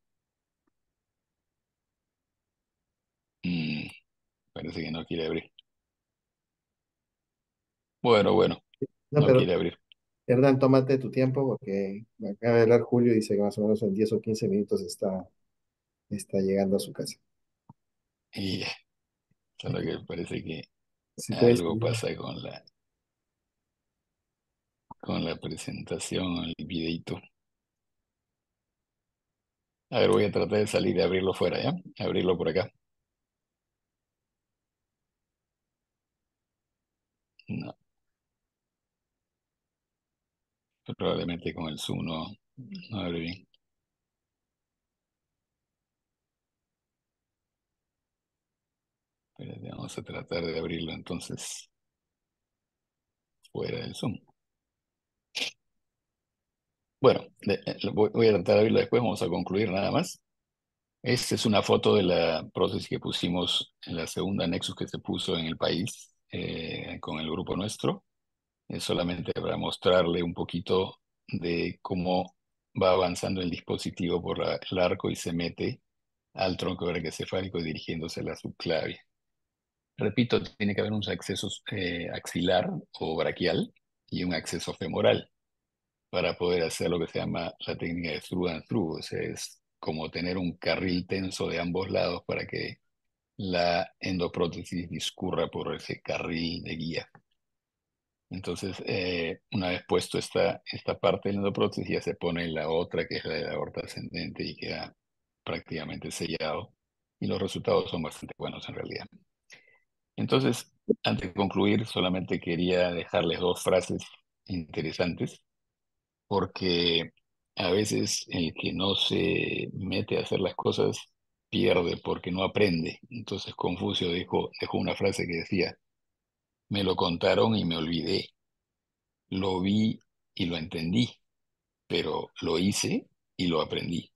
Mm, parece que no quiere abrir. Bueno, No, no pero quiere abrir. Hernán, tómate tu tiempo porque me acaba de hablar Julio y dice que más o menos en 10 o 15 minutos está llegando a su casa. Y ya, solo que parece que Si puedes, algo pasa con la presentación, el videíto. A ver, voy a tratar de salir y abrirlo fuera, ¿ya? Abrirlo por acá. No, probablemente con el Zoom no abre bien. Espérate, vamos a tratar de abrirlo entonces fuera del Zoom. Bueno, voy a tratar de abrirlo después, vamos a concluir nada más. Esta es una foto de la prótesis que pusimos en la segunda Nexus que se puso en el país con el grupo nuestro. Es solamente para mostrarle un poquito de cómo va avanzando el dispositivo por el arco y se mete al tronco brachiocefálico dirigiéndose a la subclavia. Repito, tiene que haber un acceso axilar o braquial y un acceso femoral para poder hacer lo que se llama la técnica de through and through. O sea, es como tener un carril tenso de ambos lados para que la endoprótesis discurra por ese carril de guía. Entonces, una vez puesto esta parte de la endoprótesis, ya se pone la otra, que es la de la aorta ascendente, y queda prácticamente sellado. Y los resultados son bastante buenos en realidad. Entonces, antes de concluir, solamente quería dejarles dos frases interesantes, porque a veces el que no se mete a hacer las cosas pierde porque no aprende. Entonces, Confucio dejó una frase que decía, me lo contaron y me olvidé, lo vi y lo entendí, pero lo hice y lo aprendí.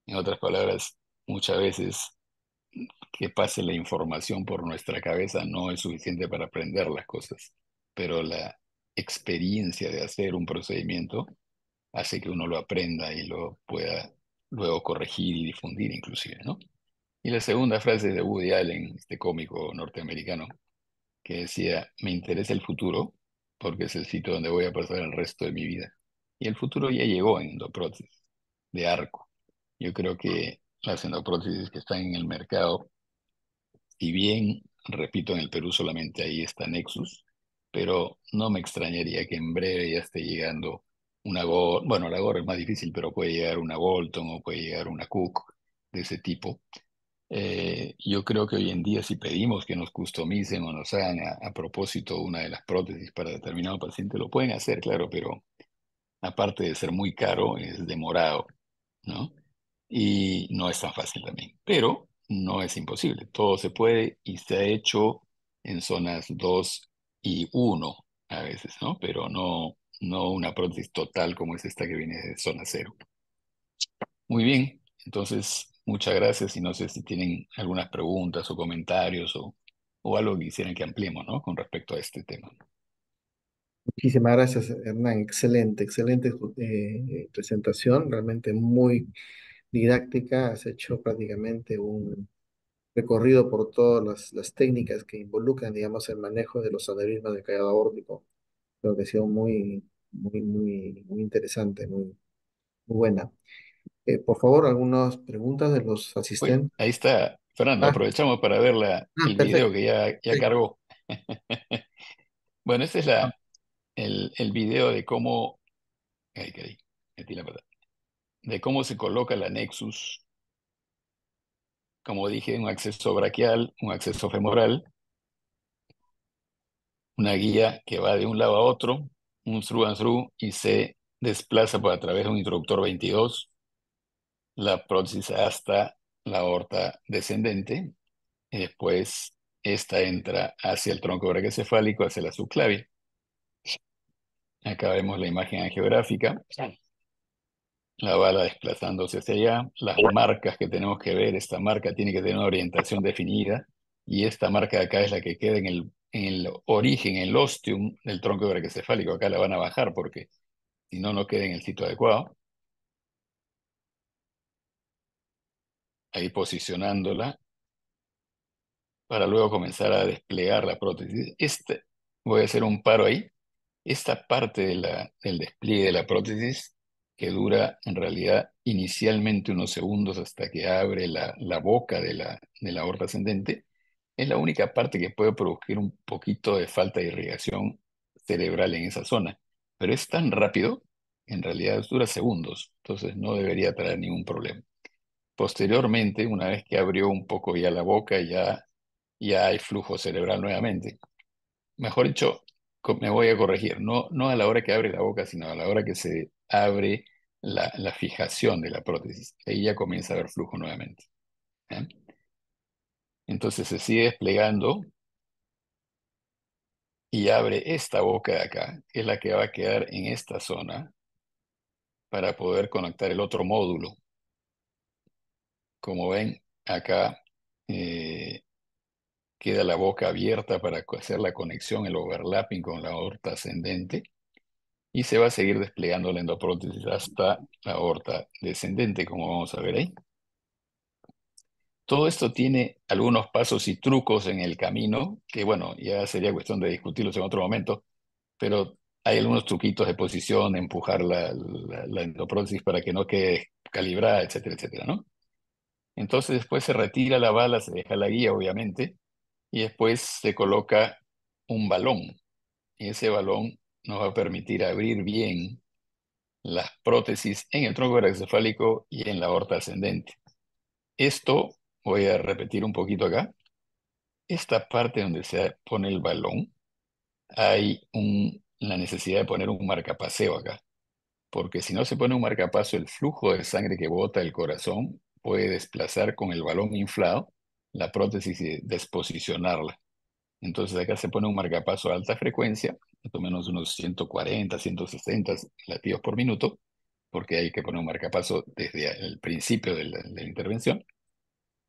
En otras palabras, muchas veces que pase la información por nuestra cabeza no es suficiente para aprender las cosas, pero la experiencia de hacer un procedimiento hace que uno lo aprenda y lo pueda luego corregir y difundir inclusive, ¿no? Y la segunda frase es de Woody Allen, este cómico norteamericano, que decía, me interesa el futuro porque es el sitio donde voy a pasar el resto de mi vida. Y el futuro ya llegó en endoprótesis de arco. Yo creo que las endoprótesis que están en el mercado, si bien, repito, en el Perú solamente ahí está Nexus, pero no me extrañaría que en breve ya esté llegando una Gore, bueno, la Gore es más difícil, pero puede llegar una Bolton o puede llegar una Cook de ese tipo. Yo creo que hoy en día si pedimos que nos customicen o nos hagan a propósito una de las prótesis para determinado paciente, lo pueden hacer, claro, pero aparte de ser muy caro, es demorado, ¿no? Y no es tan fácil también, pero no es imposible. Todo se puede y se ha hecho en zonas 2 y uno a veces, ¿no? Pero no una prótesis total como es esta que viene de zona cero. Muy bien, entonces muchas gracias y no sé si tienen algunas preguntas o comentarios o algo que quisieran que ampliemos, ¿no? Con respecto a este tema. Muchísimas gracias, Hernán. Excelente, excelente presentación, realmente muy, didáctica, has hecho prácticamente un recorrido por todas las técnicas que involucran, digamos, el manejo de los aneurismas del callado aórtico. Creo que ha sido muy interesante, muy buena. Por favor, algunas preguntas de los Uy, asistentes. ahí está, Fernando, Ah, aprovechamos para ver el video perfecto. que ya Perfecto. cargó. Bueno, este es Ah, el video de cómo, ay, caray, metí la pata, de cómo se coloca la Nexus, como dije, un acceso braquial, un acceso femoral, una guía que va de un lado a otro, un through and through, y se desplaza por a través de un introductor 22, la prótesis hasta la aorta descendente, y después esta entra hacia el tronco brachiocefálico, hacia la subclavia. Acá vemos la imagen angiográfica, la bala desplazándose hacia allá, las marcas que tenemos que ver, esta marca tiene que tener una orientación definida, y esta marca de acá es la que queda en el origen, el ostium del tronco brachiocefálico. Acá la van a bajar porque si no, no queda en el sitio adecuado. Ahí posicionándola para luego comenzar a desplegar la prótesis. Voy a hacer un paro ahí. Esta parte del despliegue de la prótesis, que dura en realidad inicialmente unos segundos hasta que abre la boca de la aorta ascendente, es la única parte que puede producir un poquito de falta de irrigación cerebral en esa zona. Pero es tan rápido, en realidad dura segundos, entonces no debería traer ningún problema. Posteriormente, una vez que abrió un poco ya la boca, ya hay flujo cerebral nuevamente. Mejor dicho, me voy a corregir, no a la hora que abre la boca, sino a la hora que se abre la fijación de la prótesis. Ahí ya comienza a haber flujo nuevamente. ¿Eh? Entonces se sigue desplegando y abre esta boca de acá, que es la que va a quedar en esta zona para poder conectar el otro módulo. Como ven, acá eh, queda la boca abierta para hacer la conexión, el overlapping con la aorta ascendente, y se va a seguir desplegando la endoprótesis hasta la aorta descendente, como vamos a ver ahí. Todo esto tiene algunos pasos y trucos en el camino, que bueno, ya sería cuestión de discutirlos en otro momento, pero hay algunos truquitos de posición, de empujar la endoprótesis para que no quede calibrada, etcétera, etcétera, ¿no? Entonces después se retira la bala, se deja la guía, obviamente, y después se coloca un balón. Y ese balón nos va a permitir abrir bien las prótesis en el tronco brachiocefálico y en la aorta ascendente. Esto, voy a repetir un poquito acá, esta parte donde se pone el balón, la necesidad de poner un marcapaseo acá, porque si no se pone un marcapaso, el flujo de sangre que bota el corazón puede desplazar con el balón inflado la prótesis y desposicionarla. Entonces acá se pone un marcapaso a alta frecuencia, más o menos unos 140, 160 latidos por minuto, porque hay que poner un marcapaso desde el principio de la intervención.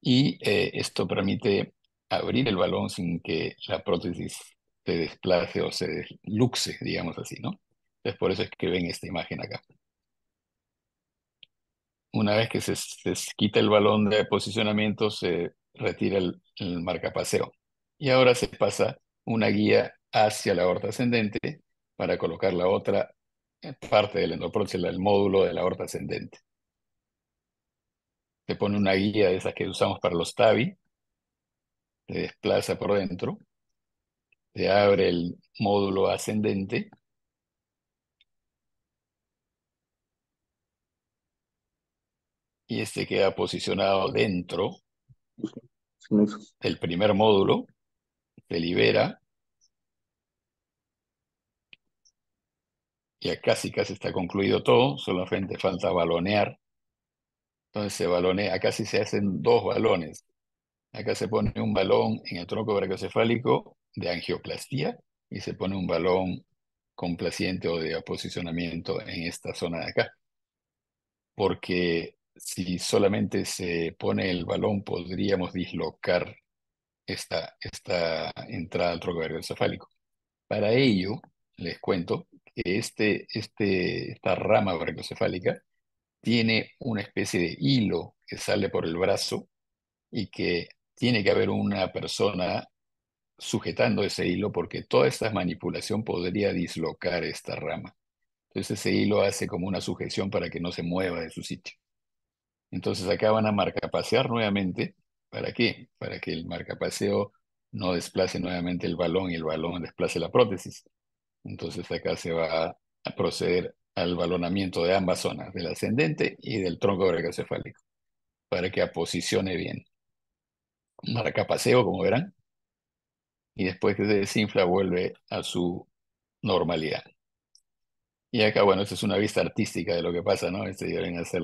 Y esto permite abrir el balón sin que la prótesis se desplace o se desluxe, digamos así, ¿no? Entonces por eso es que ven esta imagen acá. Una vez que se quita el balón de posicionamiento, se retira el marcapaseo. Y ahora se pasa una guía hacia la aorta ascendente para colocar la otra parte del endoprótesis, el módulo de la aorta ascendente. Se pone una guía de esas que usamos para los TAVI, se desplaza por dentro, se abre el módulo ascendente y este queda posicionado dentro del primer módulo, se libera. Ya casi casi está concluido todo, solamente falta balonear. Entonces se balonea, acá sí se hacen dos balones. Acá se pone un balón en el tronco brachiocefálico de angioplastía y se pone un balón complaciente o de aposicionamiento en esta zona de acá. Porque si solamente se pone el balón, podríamos dislocar esta entrada al tronco brachiocefálico. Para ello, les cuento que esta rama brachiocefálica tiene una especie de hilo que sale por el brazo y que tiene que haber una persona sujetando ese hilo porque toda esta manipulación podría dislocar esta rama. Entonces ese hilo hace como una sujeción para que no se mueva de su sitio. Entonces acá van a marcapasear nuevamente. ¿Para qué? Para que el marcapaseo no desplace nuevamente el balón y el balón desplace la prótesis. Entonces acá se va a proceder al balonamiento de ambas zonas, del ascendente y del tronco brachiocefálico, para que aposicione bien. Marcapaseo, como verán, y después que se desinfla vuelve a su normalidad. Y acá, bueno, esta es una vista artística de lo que pasa, ¿no? Deben hacer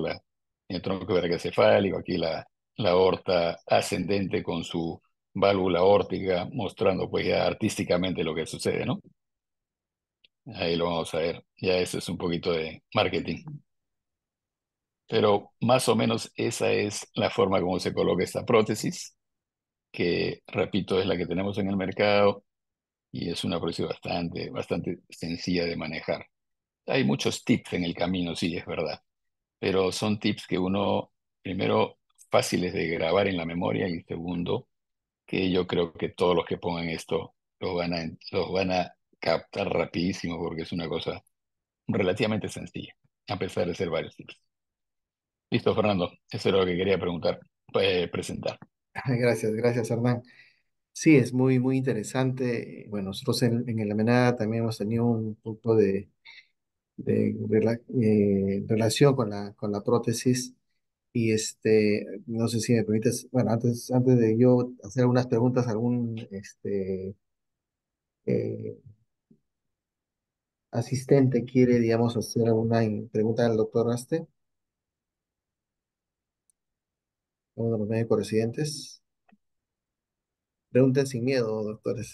el tronco brachiocefálico, aquí la aorta ascendente con su válvula órtica, mostrando pues ya artísticamente lo que sucede, ¿no? Ahí lo vamos a ver. Ya eso es un poquito de marketing. Pero más o menos esa es la forma como se coloca esta prótesis, que, repito, es la que tenemos en el mercado y es una prótesis bastante sencilla de manejar. Hay muchos tips en el camino, sí, es verdad, pero son tips que uno, primero, fáciles de grabar en la memoria y segundo, que yo creo que todos los que pongan esto los van a captar rapidísimo porque es una cosa relativamente sencilla, a pesar de ser varios tips. Listo, Fernando, eso era lo que quería preguntar, presentar. Gracias, gracias, Hernán. Sí, es muy, muy interesante. Bueno, nosotros en la Menada también hemos tenido un poco de relación con la prótesis. Y no sé si me permites, bueno, antes de yo hacer algunas preguntas, algún eh, asistente quiere, digamos, hacer alguna pregunta al doctor Aste, uno de los médicos residentes. Pregunten sin miedo, doctores.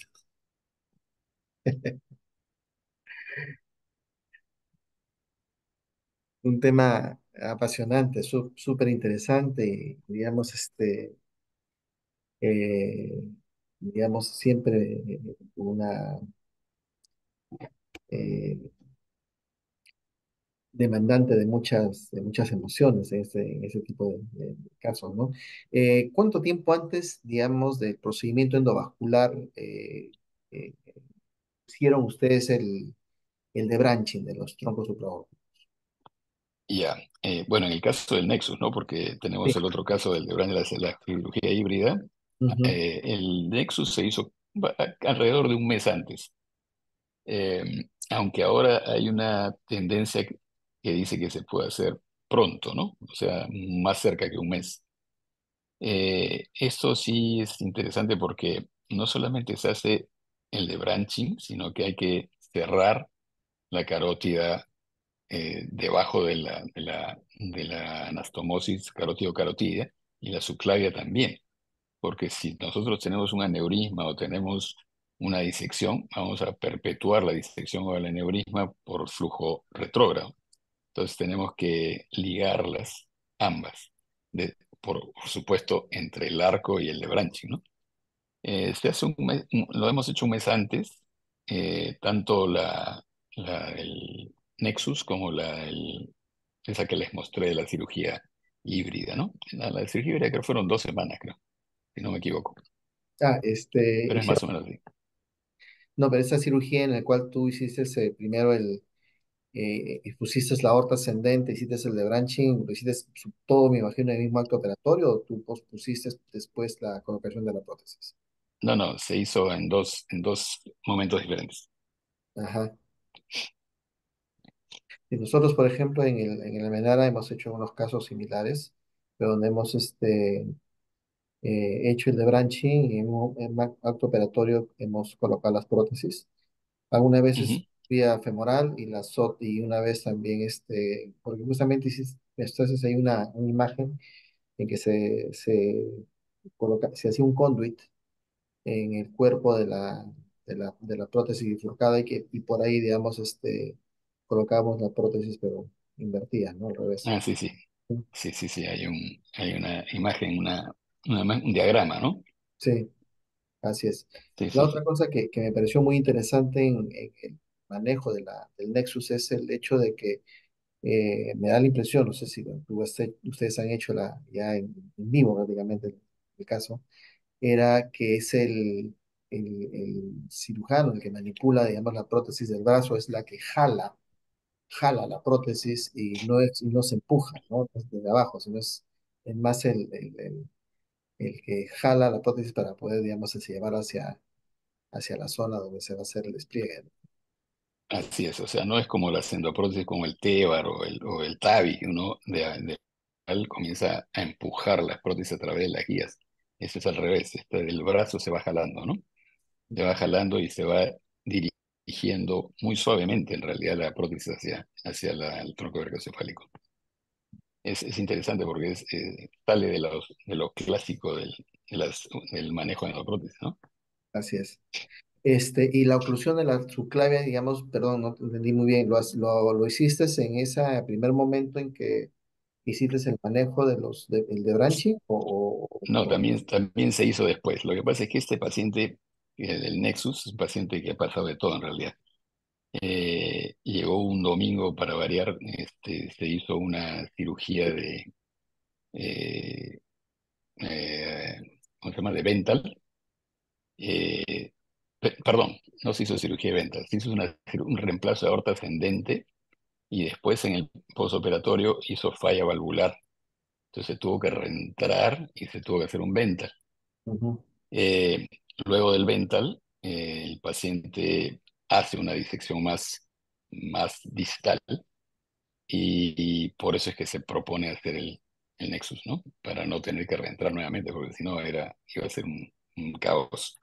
Un tema apasionante, súper interesante, y, digamos, eh, digamos, siempre una eh, demandante de muchas emociones en ese tipo de casos, ¿no? ¿Cuánto tiempo antes, digamos, del procedimiento endovascular eh, hicieron ustedes el de branching de los troncos supraórticos? Y ya, bueno, en el caso del Nexus, ¿no? Porque Sí. tenemos el otro caso del de la cirugía híbrida. Ujú. El Nexus se hizo alrededor de un mes antes. Aunque ahora hay una tendencia que dice que se puede hacer pronto, ¿no? O sea, más cerca que un mes. Esto sí es interesante porque no solamente se hace el de branching, sino que hay que cerrar la carótida debajo de la anastomosis carótido-carotidia y la subclavia también, porque si nosotros tenemos un aneurisma o tenemos una disección, vamos a perpetuar la disección o el aneurisma por flujo retrógrado. Entonces tenemos que ligarlas ambas, por supuesto, entre el arco y el de branching, ¿no? Se hace lo hemos hecho un mes antes, tanto el Nexus como esa que les mostré de la cirugía híbrida, ¿no? La cirugía híbrida creo que fueron 2 semanas, creo, si no me equivoco, Ah, pero es más o menos así. no, pero esa cirugía en la cual tú hiciste primero pusiste la aorta ascendente, hiciste el de branching, lo hiciste todo, me imagino, en el mismo acto operatorio, o tú pospusiste después la colocación de la prótesis. No, no, se hizo en dos momentos diferentes. Ajá. Y nosotros, por ejemplo, en el Menara hemos hecho unos casos similares, pero donde hemos hecho el de branching y en acto operatorio hemos colocado las prótesis. Algunas veces Ujú. vía femoral y la SOT, y una vez también, porque justamente entonces hay una imagen en que se hacía un conduit en el cuerpo de la prótesis bifurcada y por ahí, digamos, colocábamos la prótesis, pero invertida, ¿no? Al revés. Ah, sí, sí. Sí, sí, sí, hay una imagen, un diagrama, ¿no? Sí, así es. Sí, La sí, otra sí. cosa que me pareció muy interesante en el manejo del Nexus es el hecho de que me da la impresión, no sé si ustedes han hecho ya en vivo prácticamente el caso, era que es el cirujano el que manipula, digamos, la prótesis del brazo, es la que jala la prótesis y no se empuja, ¿no? Desde abajo, sino es más el que jala la prótesis para poder, digamos, así llevar hacia la zona donde se va a hacer el despliegue, ¿no? Así es, o sea, no es como la endoprotesis como el Tebar o el Tabi, uno al comienza a empujar las prótesis a través de las guías. Eso es al revés, este del brazo se va jalando, ¿no? Se va jalando y se va dirigiendo muy suavemente en realidad la prótesis el tronco vertebral. Es interesante porque sale de lo clásico del manejo de la prótesis, ¿no? Así es. Y la oclusión de la subclavia, digamos, perdón, no te entendí muy bien, lo hiciste en ese primer momento en que hiciste el manejo el de branching No, también se hizo después. Lo que pasa es que este paciente, el Nexus, es un paciente que ha pasado de todo en realidad. Llegó un domingo para variar, se hizo una cirugía eh, eh, ¿cómo se llama? De Vental. Perdón, no se hizo cirugía de Vental, se hizo un reemplazo de aorta ascendente y después en el posoperatorio hizo falla valvular. Entonces tuvo que reentrar y se tuvo que hacer un Vental. Ujú, Eh, Luego del Vental, el paciente hace una disección más distal y por eso es que se propone hacer el Nexus, ¿no? Para no tener que reentrar nuevamente, porque si no iba a ser un caos.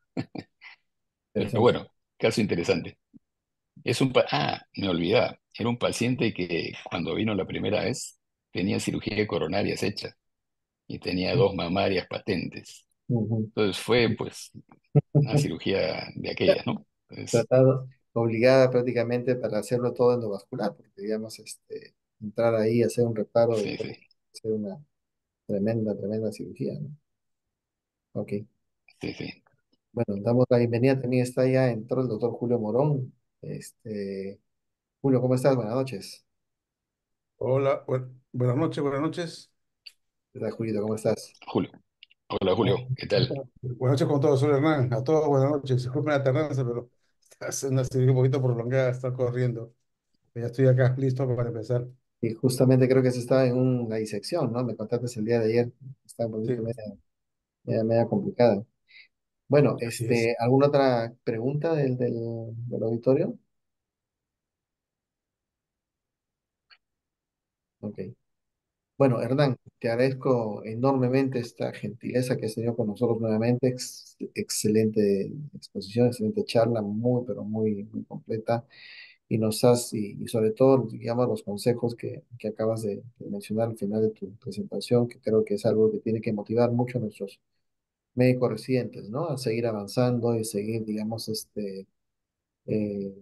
Pero interesante. bueno, caso interesante. Me olvidaba, era un paciente que cuando vino la primera vez tenía cirugía coronarias hecha y tenía dos mamarias patentes. Ujú. Entonces fue pues una cirugía de aquellas, ¿no? Entonces, Tratado, obligada prácticamente para hacerlo todo endovascular, porque digamos, entrar ahí, hacer un reparo de sí, todo, sí, hacer una tremenda cirugía, ¿no? Ok. sí, sí. Bueno, damos la bienvenida, también está ya, entró el doctor Julio Morón. Julio, ¿cómo estás? Buenas noches. Hola, buenas noches, buenas noches. ¿Qué tal, Julito? ¿Cómo estás? Julio. Hola, Ah, Julio. ¿Qué tal? Buenas noches con todos, soy Hernán. A todos buenas noches. Disculpen la tardanza, pero es una serie un poquito prolongada, está corriendo. Ya estoy acá, listo para empezar. Y justamente creo que se estaba en una disección, ¿no? Me contaste el día de ayer, está un Sí, poquito media complicada. Bueno, así es. ¿alguna otra pregunta del auditorio? Ok. Bueno, Hernán, te agradezco enormemente esta gentileza que has tenido con nosotros nuevamente. Excelente exposición, excelente charla, muy, pero muy completa. Y y sobre todo, digamos, los consejos que acabas de mencionar al final de tu presentación, que creo que es algo que tiene que motivar mucho a nuestros médicos residentes, ¿no? A seguir avanzando y seguir, digamos, eh,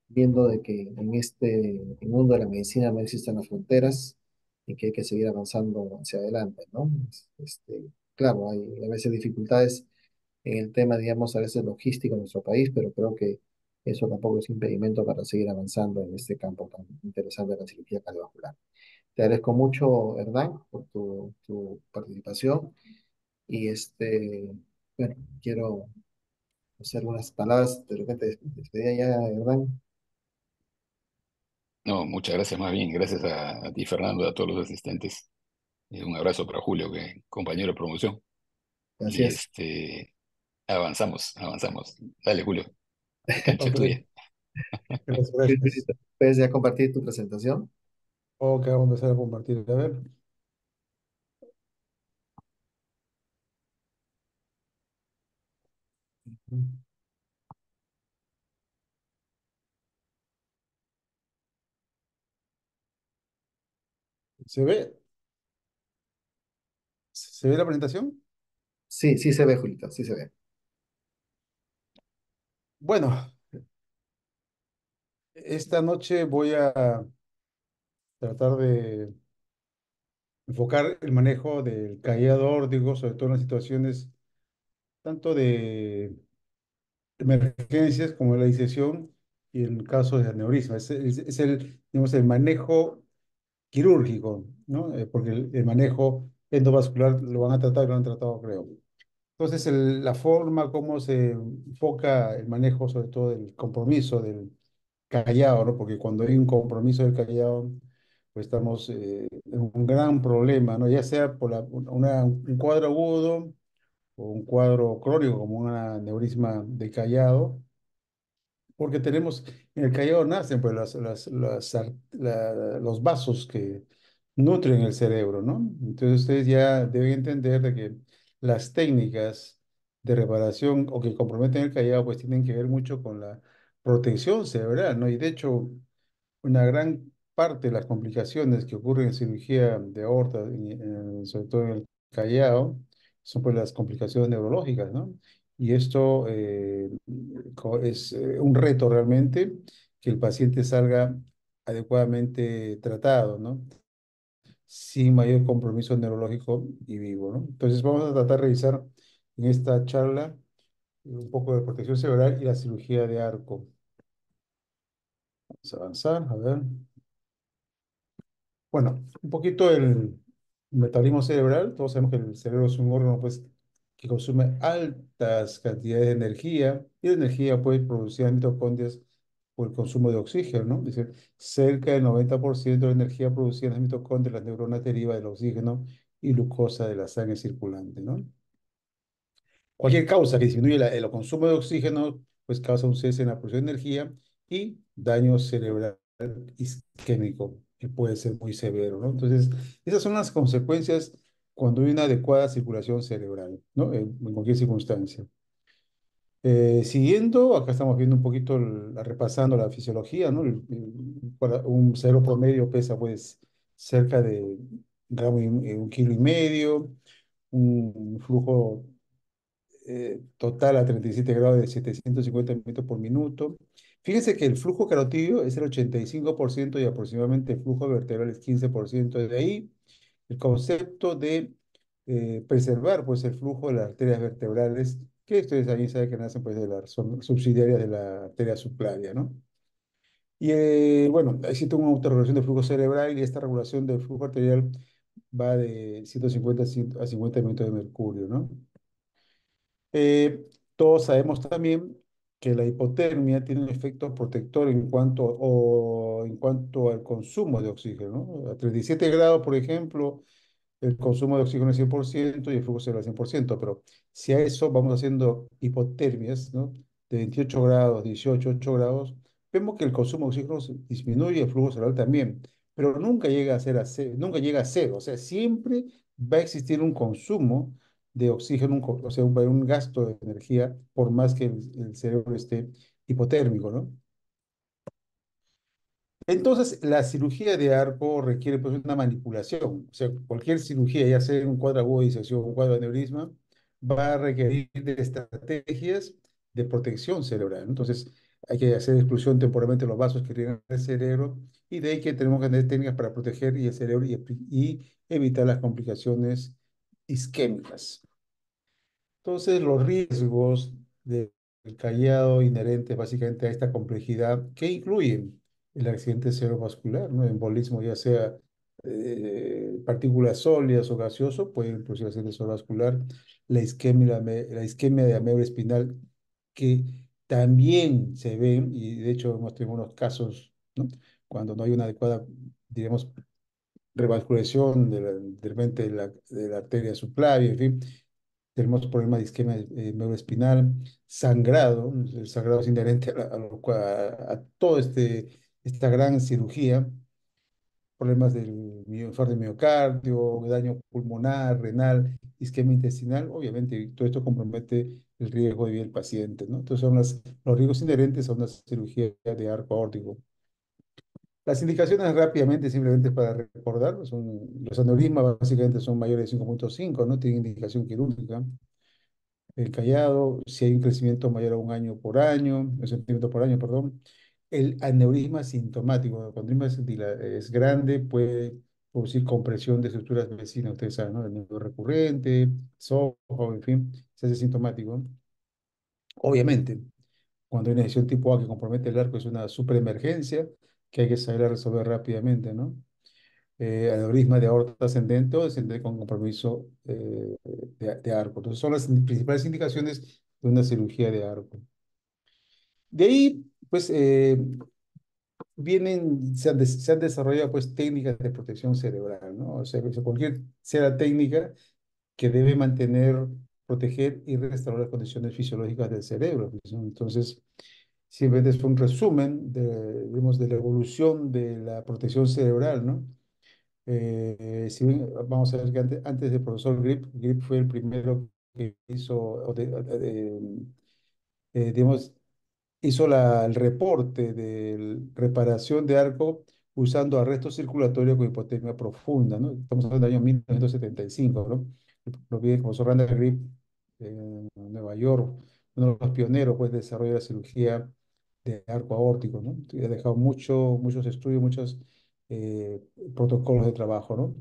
viendo de que en este mundo de la medicina no existen las fronteras y que hay que seguir avanzando hacia adelante, ¿no? Claro, hay a veces dificultades en el tema, digamos, a veces logístico en nuestro país, pero creo que eso tampoco es impedimento para seguir avanzando en este campo tan interesante de la cirugía cardiovascular. Te agradezco mucho, Hernán, por tu participación y bueno, quiero hacer unas palabras de repente de despedida ya, Hernán. No, muchas gracias más bien. Gracias a ti, Fernando, a todos los asistentes. Un abrazo para Julio, que compañero de promoción. Y Gracias. avanzamos. Dale, Julio, la cancha es Ok, tuya. gracias, gracias. ¿Puedes ya compartir tu presentación? Ok, vamos a empezar a compartir. A ver, ¿se ve? ¿Se ve la presentación? Sí, sí se ve, Julita, sí se ve. Bueno, esta noche voy a tratar de enfocar el manejo del caído órtico, sobre todo en las situaciones tanto de emergencias como la disección y en caso de aneurisma. Es el, digamos, el manejo quirúrgico, ¿no? Porque el manejo endovascular lo van a tratar, lo han tratado, creo. Entonces, la forma como se enfoca el manejo, sobre todo del compromiso del Callao, ¿no? Porque cuando hay un compromiso del Callao, pues estamos en un gran problema, ¿no? Ya sea por un cuadro agudo o un cuadro crónico como un aneurisma del Callao, porque tenemos, en el Callao nacen pues los vasos que nutren el cerebro, ¿no? Entonces ustedes ya deben entender de que las técnicas de reparación o que comprometen el Callao pues tienen que ver mucho con la protección cerebral, ¿no? Y de hecho, una gran parte de las complicaciones que ocurren en cirugía de aorta, sobre todo en el Callao, son pues las complicaciones neurológicas, ¿no? Y esto es un reto realmente que el paciente salga adecuadamente tratado, ¿no? Sin mayor compromiso neurológico y vivo, ¿no? Entonces vamos a tratar de revisar en esta charla un poco de protección cerebral y la cirugía de arco. Vamos a avanzar, a ver. Bueno, un poquito el metabolismo cerebral. Todos sabemos que el cerebro es un órgano pues, que consume altas cantidades de energía y la energía puede producir en mitocondrias por el consumo de oxígeno, ¿no? Es decir, cerca del 90% de la energía producida en las mitocondrias, las neuronas deriva del oxígeno y glucosa de la sangre circulante, ¿no? Cualquier causa que disminuye el consumo de oxígeno, pues causa un cese en la producción de energía y daño cerebral isquémico, que puede ser muy severo, ¿no? Entonces, esas son las consecuencias cuando hay una adecuada circulación cerebral, ¿no? En cualquier circunstancia. Siguiendo, acá estamos viendo un poquito, repasando la fisiología, ¿no? Un cerebro promedio pesa, pues, cerca de un kilo y medio, un flujo total a 37 grados de 750 metros por minuto. Fíjense que el flujo carotídeo es el 85% y aproximadamente el flujo vertebral es 15%. De ahí el concepto de preservar pues, el flujo de las arterias vertebrales, que ustedes ahí saben que nacen pues, son subsidiarias de la arteria subclavia, ¿no? Y bueno, existe una autorregulación del flujo cerebral y esta regulación del flujo arterial va de 150 a 50 minutos de mercurio, ¿no? Eh, Todos sabemos también que la hipotermia tiene un efecto protector en cuanto al consumo de oxígeno, ¿no? A 37 grados, por ejemplo, el consumo de oxígeno es 100% y el flujo será 100%, pero si a eso vamos haciendo hipotermias, ¿no? De 28 grados, 18, 8 grados, vemos que el consumo de oxígeno disminuye y el flujo cerebral también, pero nunca llega a ser nunca llega a cero, o sea, siempre va a existir un consumo de oxígeno, o sea, un gasto de energía, por más que el cerebro esté hipotérmico, ¿no? Entonces, la cirugía de arco requiere pues una manipulación. O sea, cualquier cirugía, ya sea un cuadro agudo de disección o un cuadro de aneurisma, va a requerir de estrategias de protección cerebral. Entonces, hay que hacer exclusión temporalmente de los vasos que tienen el cerebro y de ahí que tenemos que tener técnicas para proteger y el cerebro y evitar las complicaciones isquémicas. Entonces, los riesgos del callado inherentes básicamente a esta complejidad que incluyen el accidente cerebrovascular, ¿no? Embolismo, ya sea partículas sólidas o gaseoso, pueden producir accidente cerebrovascular, la isquemia de la médula espinal, que también se ven, y de hecho hemos tenido unos casos, ¿no? Cuando no hay una adecuada, digamos, revascularización de la arteria subclavia, en fin, tenemos problemas de isquemia neuroespinal, sangrado. El sangrado es inherente a todo esta gran cirugía, problemas del infarto de miocardio, daño pulmonar, renal, isquemia intestinal. Obviamente, todo esto compromete el riesgo de vida del paciente, ¿no? Entonces, son los riesgos inherentes a una cirugía de arco aórtico. Las indicaciones rápidamente, simplemente para recordar, los aneurismas básicamente son mayores de 5,5, ¿no? Tienen indicación quirúrgica. El callado, si hay un crecimiento mayor a un centímetro por año, perdón. El aneurisma sintomático, cuando el aneurisma es grande, puede producir compresión de estructuras vecinas, ustedes saben, ¿no? El nervio recurrente, sojo, en fin, se hace sintomático. Obviamente, cuando hay una lesión tipo A que compromete el arco, es una superemergencia que hay que saber resolver rápidamente, ¿no? aneurisma de aorta ascendente o descendente con compromiso de arco. Entonces, son las principales indicaciones de una cirugía de arco. De ahí, pues, se han desarrollado pues técnicas de protección cerebral, ¿no? O sea, cualquier sea la técnica que debe mantener, proteger y restaurar las condiciones fisiológicas del cerebro, pues, ¿no? Entonces, simplemente es un resumen digamos, de la evolución de la protección cerebral, ¿no? Si bien, vamos a ver que antes del profesor Grip fue el primero que hizo, digamos, hizo el reporte de reparación de arco usando arresto circulatorio con hipotermia profunda, ¿no? Estamos hablando del año 1975, ¿no? Lo vi el profesor Randall Grip en Nueva York, uno de los pioneros, pues, de desarrollo de la cirugía de arco aórtico, ¿no? Y ha dejado muchos estudios, muchos eh, protocolos de trabajo, ¿no?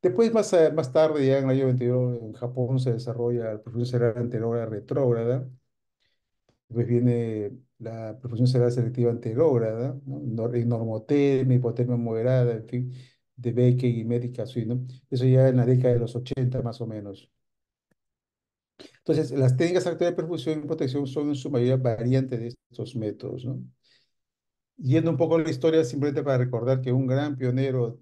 Después, más tarde, ya en el año 22, en Japón se desarrolla la perfusión cerebral anterior retrógrada. Después viene la perfusión cerebral selectiva anterógrada, ¿no? Normotermia, hipotermia moderada, en fin, de Becker y Medicaid, ¿no? Eso ya en la década de los 80 más o menos. Entonces, las técnicas actuales de perfusión y protección son en su mayoría variantes de estos métodos, ¿no? Yendo un poco a la historia, simplemente para recordar que un gran pionero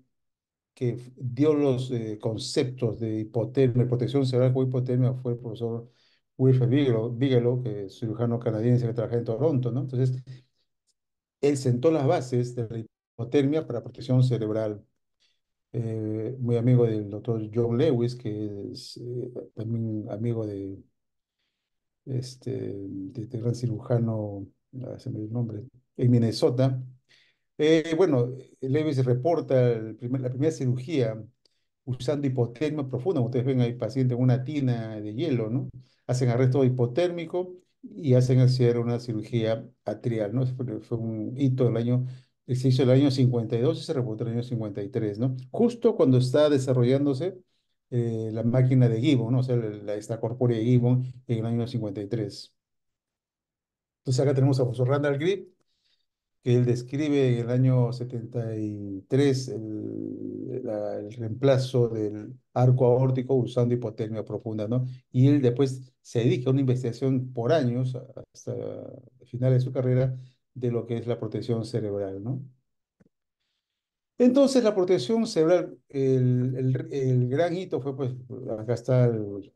que dio los conceptos de hipotermia, protección cerebral con hipotermia, fue el profesor Wilfred Bigelow, que es cirujano canadiense que trabaja en Toronto, ¿no? Entonces, él sentó las bases de la hipotermia para protección cerebral. Muy amigo del doctor John Lewis, que es también amigo de gran cirujano, se me dio el nombre, en Minnesota. Bueno, Lewis reporta la primera cirugía usando hipotermia profunda. Como ustedes ven, hay pacientes en una tina de hielo, ¿no? Hacen arresto hipotérmico y hacen hacer una cirugía atrial, ¿no? Fue un hito del año, se hizo el año 52 y se reportó el año 53, ¿no? Justo cuando está desarrollándose la máquina de Gibbon, ¿no? O sea, la extracorpórea de Gibbon en el año 53. Entonces acá tenemos a profesor Randall Grip, que él describe en el año 73 el reemplazo del arco aórtico usando hipotermia profunda, ¿no? Y él después se dedica a una investigación por años, hasta el final de su carrera, de lo que es la protección cerebral, ¿no? Entonces, la protección cerebral, el gran hito fue, pues, acá está el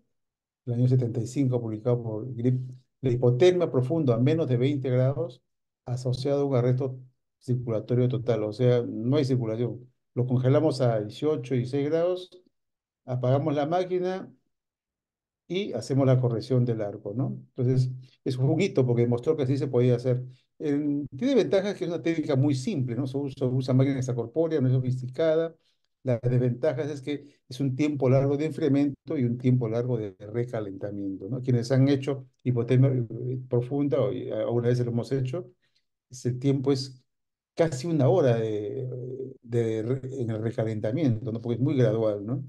año 75, publicado por Grip, la hipotermia profunda a menos de 20 grados asociado a un arresto circulatorio total. O sea, no hay circulación. Lo congelamos a 18 y 16 grados, apagamos la máquina y hacemos la corrección del arco, ¿no? Entonces, es un hito porque demostró que así se podía hacer. Tiene ventajas que es una técnica muy simple, ¿no? Se usa máquina extracorpórea, no es sofisticada. Las desventajas es que es un tiempo largo de enfriamiento y un tiempo largo de recalentamiento, ¿no? Quienes han hecho hipotermia profunda, o alguna vez lo hemos hecho, ese tiempo es casi una hora en el recalentamiento, ¿no? Porque es muy gradual, ¿no?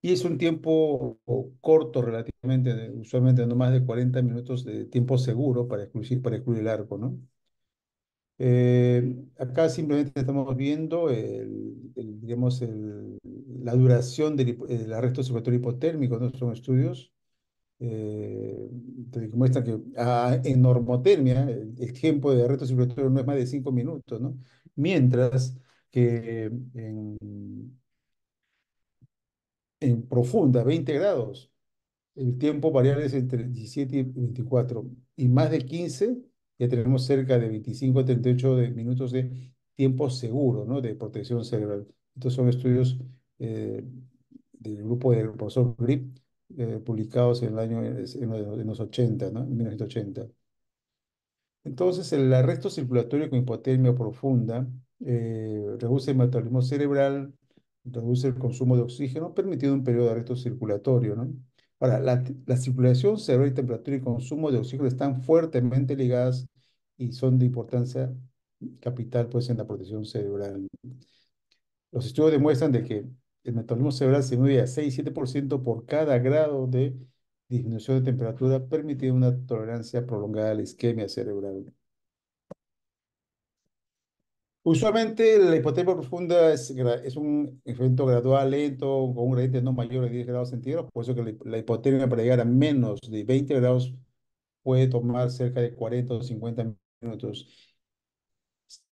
Y es un tiempo corto relativamente, usualmente no más de 40 minutos de tiempo seguro para excluir el arco, ¿no? Acá simplemente estamos viendo digamos, la duración del arresto circulatorio hipotérmico, ¿no? Son estudios que muestran que en normotermia el tiempo de arresto circulatorio no es más de 5 minutos, ¿no? Mientras que en profunda, 20 grados, el tiempo variable es entre 17 y 24. Y más de 15, ya tenemos cerca de 25 a 38 minutos de tiempo seguro, ¿no? De protección cerebral. Estos son estudios eh, del grupo del profesor Grip, publicados en el año, en los 80, ¿no? En 1980. Entonces, el arresto circulatorio con hipotermia profunda reduce el metabolismo cerebral, reduce el consumo de oxígeno, permitiendo un periodo de arresto circulatorio, ¿no? Ahora, la circulación cerebral y temperatura y consumo de oxígeno están fuertemente ligadas y son de importancia capital, pues, en la protección cerebral. Los estudios demuestran de que el metabolismo cerebral se mueve a 6-7% por cada grado de disminución de temperatura, permitiendo una tolerancia prolongada a la isquemia cerebral. Usualmente la hipotermia profunda es un evento gradual, lento, con un gradiente no mayor de 10 grados centígrados, por eso que la hipotermia para llegar a menos de 20 grados puede tomar cerca de 40 o 50 minutos.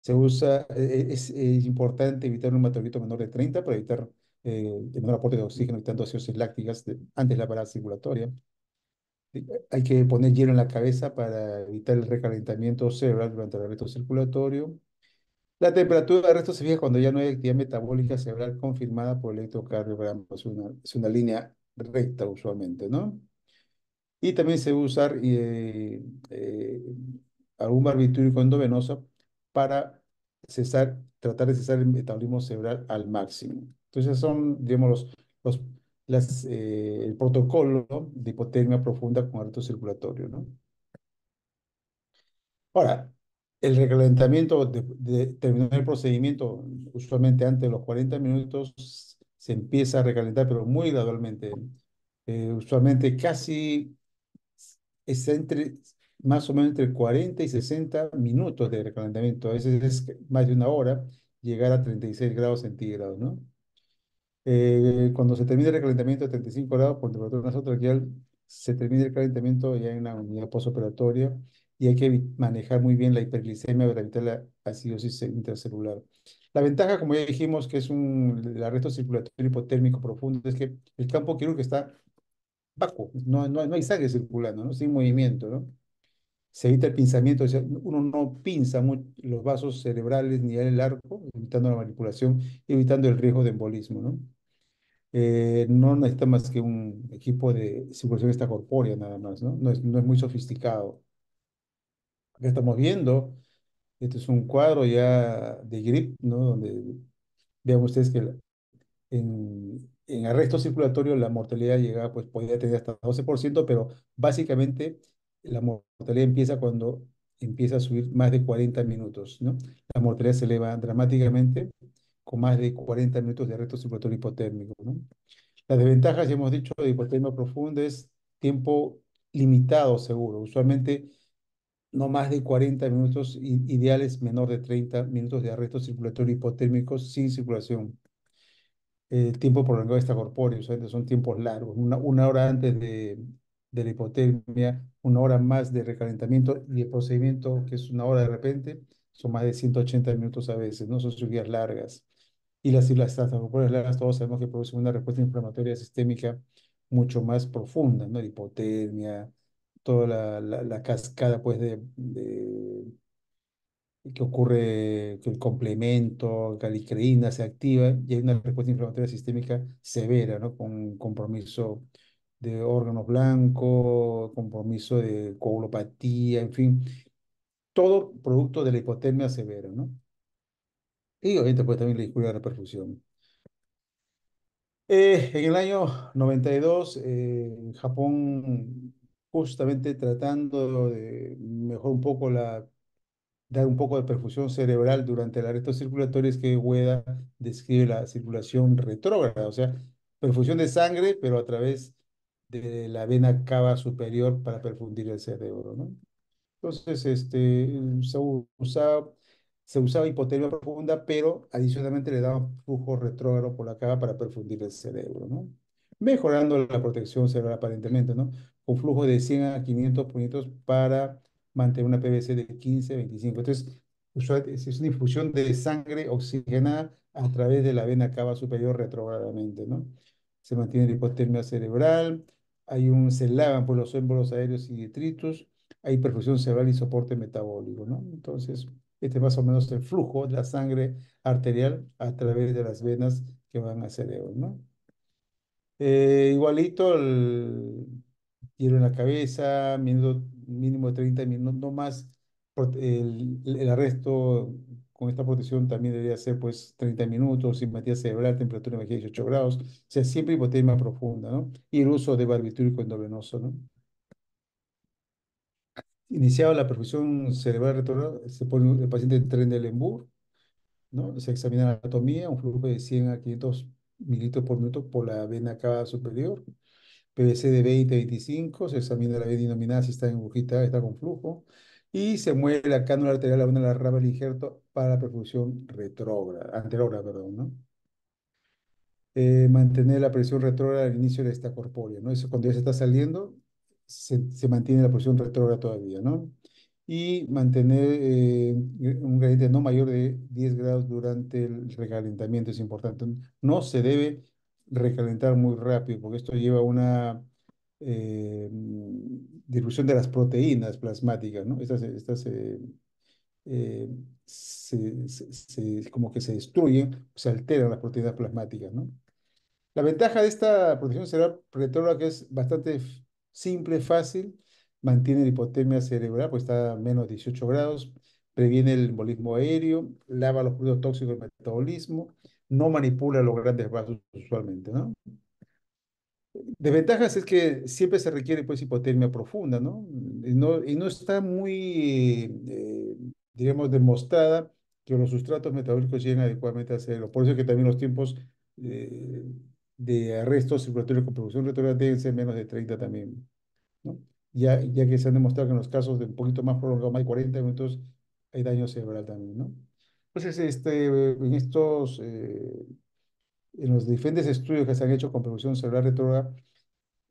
Se usa, es importante evitar un metabolito menor de 30 para evitar el menor aporte de oxígeno, evitando ácidos lácticas antes de la parada circulatoria. Hay que poner hielo en la cabeza para evitar el recalentamiento cerebral durante el arresto circulatorio. La temperatura de arresto se fija cuando ya no hay actividad metabólica cerebral confirmada por el electrocardiograma. Es una línea recta usualmente, ¿no? Y también se usa usar algún barbitúrico endovenoso para tratar de cesar el metabolismo cerebral al máximo. Entonces son, digamos, los, el protocolo, ¿no?, de hipotermia profunda con arresto circulatorio, ¿no? Ahora, el recalentamiento de terminar el procedimiento, usualmente antes de los 40 minutos, se empieza a recalentar, pero muy gradualmente. Usualmente casi está entre más o menos entre 40 y 60 minutos de recalentamiento. A veces es más de una hora llegar a 36 grados centígrados, ¿no? Cuando se termina el recalentamiento a 35 grados por temperatura nasotraqueal, se termina el calentamiento ya en una unidad postoperatoria y hay que manejar muy bien la hiperglicemia para evitar la acidosis intracelular. La ventaja, como ya dijimos, que es el arresto circulatorio hipotérmico profundo, es que el campo quirúrgico está vacuo, no hay sangre circulando, ¿no? Sin movimiento, ¿no? Se evita el pinzamiento, o sea, uno no pinza los vasos cerebrales ni el arco, evitando la manipulación, evitando el riesgo de embolismo, ¿no? No necesita más que un equipo de circulación extracorpórea nada más, ¿no? No es muy sofisticado. Acá estamos viendo, este es un cuadro ya de grip, ¿no? Donde vean ustedes que en arresto circulatorio la mortalidad llega, pues podría tener hasta 12%, pero básicamente la mortalidad empieza cuando empieza a subir más de 40 minutos, ¿no? La mortalidad se eleva dramáticamente con más de 40 minutos de arresto circulatorio hipotérmico, ¿no? Las desventajas, ya hemos dicho, de hipotermia profunda es tiempo limitado seguro, usualmente no más de 40 minutos, ideales menor de 30 minutos de arresto circulatorio hipotérmico sin circulación. El tiempo prolongado extracorpóreo, usualmente son tiempos largos, una hora antes de la hipotermia, una hora más de recalentamiento y el procedimiento, que es una hora de repente, son más de 180 minutos a veces, ¿no? Son cirugías largas. Y las extracorpóreas largas, todos sabemos que producen una respuesta inflamatoria sistémica mucho más profunda, ¿no? La hipotermia, toda la cascada, pues, que ocurre que el complemento, calicreína se activa y hay una respuesta inflamatoria sistémica severa, ¿no? Con compromiso de órganos blancos, compromiso de coagulopatía, en fin, todo producto de la hipotermia severa, ¿no? Y obviamente pues también la disminuye la reperfusión. En el año 92, Japón, justamente tratando de mejorar un poco dar un poco de perfusión cerebral durante el arresto circulatorio, es que Ueda describe la circulación retrógrada, o sea, perfusión de sangre, pero a través de la vena cava superior para perfundir el cerebro, ¿no? Entonces, se usaba hipotermia profunda, pero adicionalmente le daban flujo retrógrado por la cava para perfundir el cerebro, ¿no? Mejorando la protección cerebral aparentemente, ¿no? Con flujo de 100 a 500 puñitos para mantener una PVC de 15 a 25. Entonces, usualmente es una infusión de sangre oxigenada a través de la vena cava superior retrógradamente, ¿no? Se mantiene la hipotermia cerebral, se lavan por los émbolos aéreos y detritus, hay perfusión cerebral y soporte metabólico, ¿no? Entonces, este es más o menos el flujo de la sangre arterial a través de las venas que van al cerebro, ¿no? Igualito, hielo en la cabeza, mínimo de 30 minutos, no más. El arresto con esta protección también debería ser pues 30 minutos, simpatía cerebral, temperatura de 18 grados, o sea, siempre hipotermia profunda, ¿no? Y el uso de barbitúrico endovenoso, ¿no? Iniciado la perfusión cerebral retrógrada, se pone el paciente en tren de Lembour, ¿no? Se examina la anatomía, un flujo de 100 a 500 mililitros por minuto por la vena cava superior, PVC de 20 a 25, se examina la vena denominada si está en agujita, está con flujo, y se mueve la cánula arterial a una de las ramas del injerto para la perfusión retrógrada, anterógrada, perdón, ¿no? Mantener la presión retrógrada al inicio de esta corpórea, ¿no? Eso cuando ya se está saliendo, se mantiene la presión retrógrada todavía, ¿no? Y mantener un gradiente no mayor de 10 grados durante el recalentamiento es importante. No se debe recalentar muy rápido porque esto lleva a una dilución de las proteínas plasmáticas, ¿no? Eh, como que se destruyen, se alteran las proteínas plasmáticas, ¿no? La ventaja de esta protección cerebral retrógrada que es bastante simple, fácil, mantiene la hipotermia cerebral, pues está a menos 18 grados, previene el embolismo aéreo, lava los fluidos tóxicos del metabolismo, no manipula los grandes vasos usualmente, ¿no? Desventajas es que siempre se requiere pues hipotermia profunda, ¿no? Y no está muy, digamos, demostrada que los sustratos metabólicos lleguen adecuadamente a cero. Por eso es que también los tiempos eh, de arresto circulatorio con producción retrógrada deben ser menos de 30 también, ¿no? Ya que se han demostrado que en los casos de un poquito más prolongado, más de 40 minutos, hay daño cerebral también, ¿no? Entonces, en los diferentes estudios que se han hecho con producción cerebral retrógrada,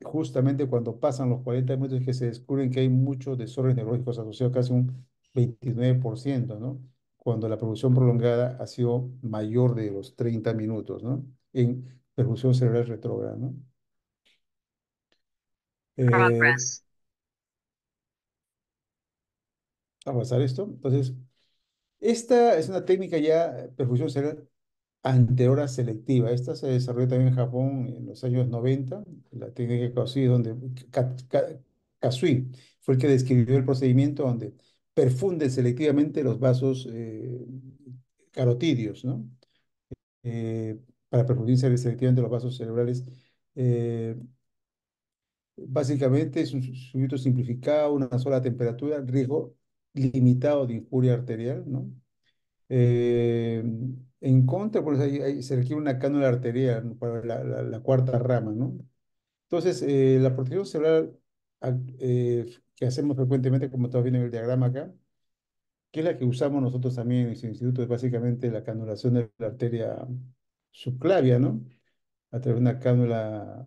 justamente cuando pasan los 40 minutos es que se descubren que hay muchos desórdenes neurológicos asociados, casi un 29%, ¿no? Cuando la producción prolongada ha sido mayor de los 30 minutos, ¿no? En perfusión cerebral retrógrada, ¿no? Progress. A pasar esto. Entonces, esta es una técnica ya, perfusión cerebral anterior selectiva. Esta se desarrolló también en Japón en los años 90. La técnica Kasui, Kasui fue el que describió el procedimiento donde perfunde selectivamente los vasos carotídeos, ¿no? Eh, para perfundir selectivamente los vasos cerebrales. Eh, Básicamente es un circuito simplificado, una sola temperatura, riesgo limitado de injuria arterial, ¿no? Eh, en contra, pues se requiere una cánula arterial, ¿no? Para la cuarta rama, ¿no? Entonces, la protección cerebral que hacemos frecuentemente, como estamos viendo en el diagrama acá, que es la que usamos nosotros también en nuestro instituto, es básicamente la canulación de la arteria subclavia, ¿no? A través de una cánula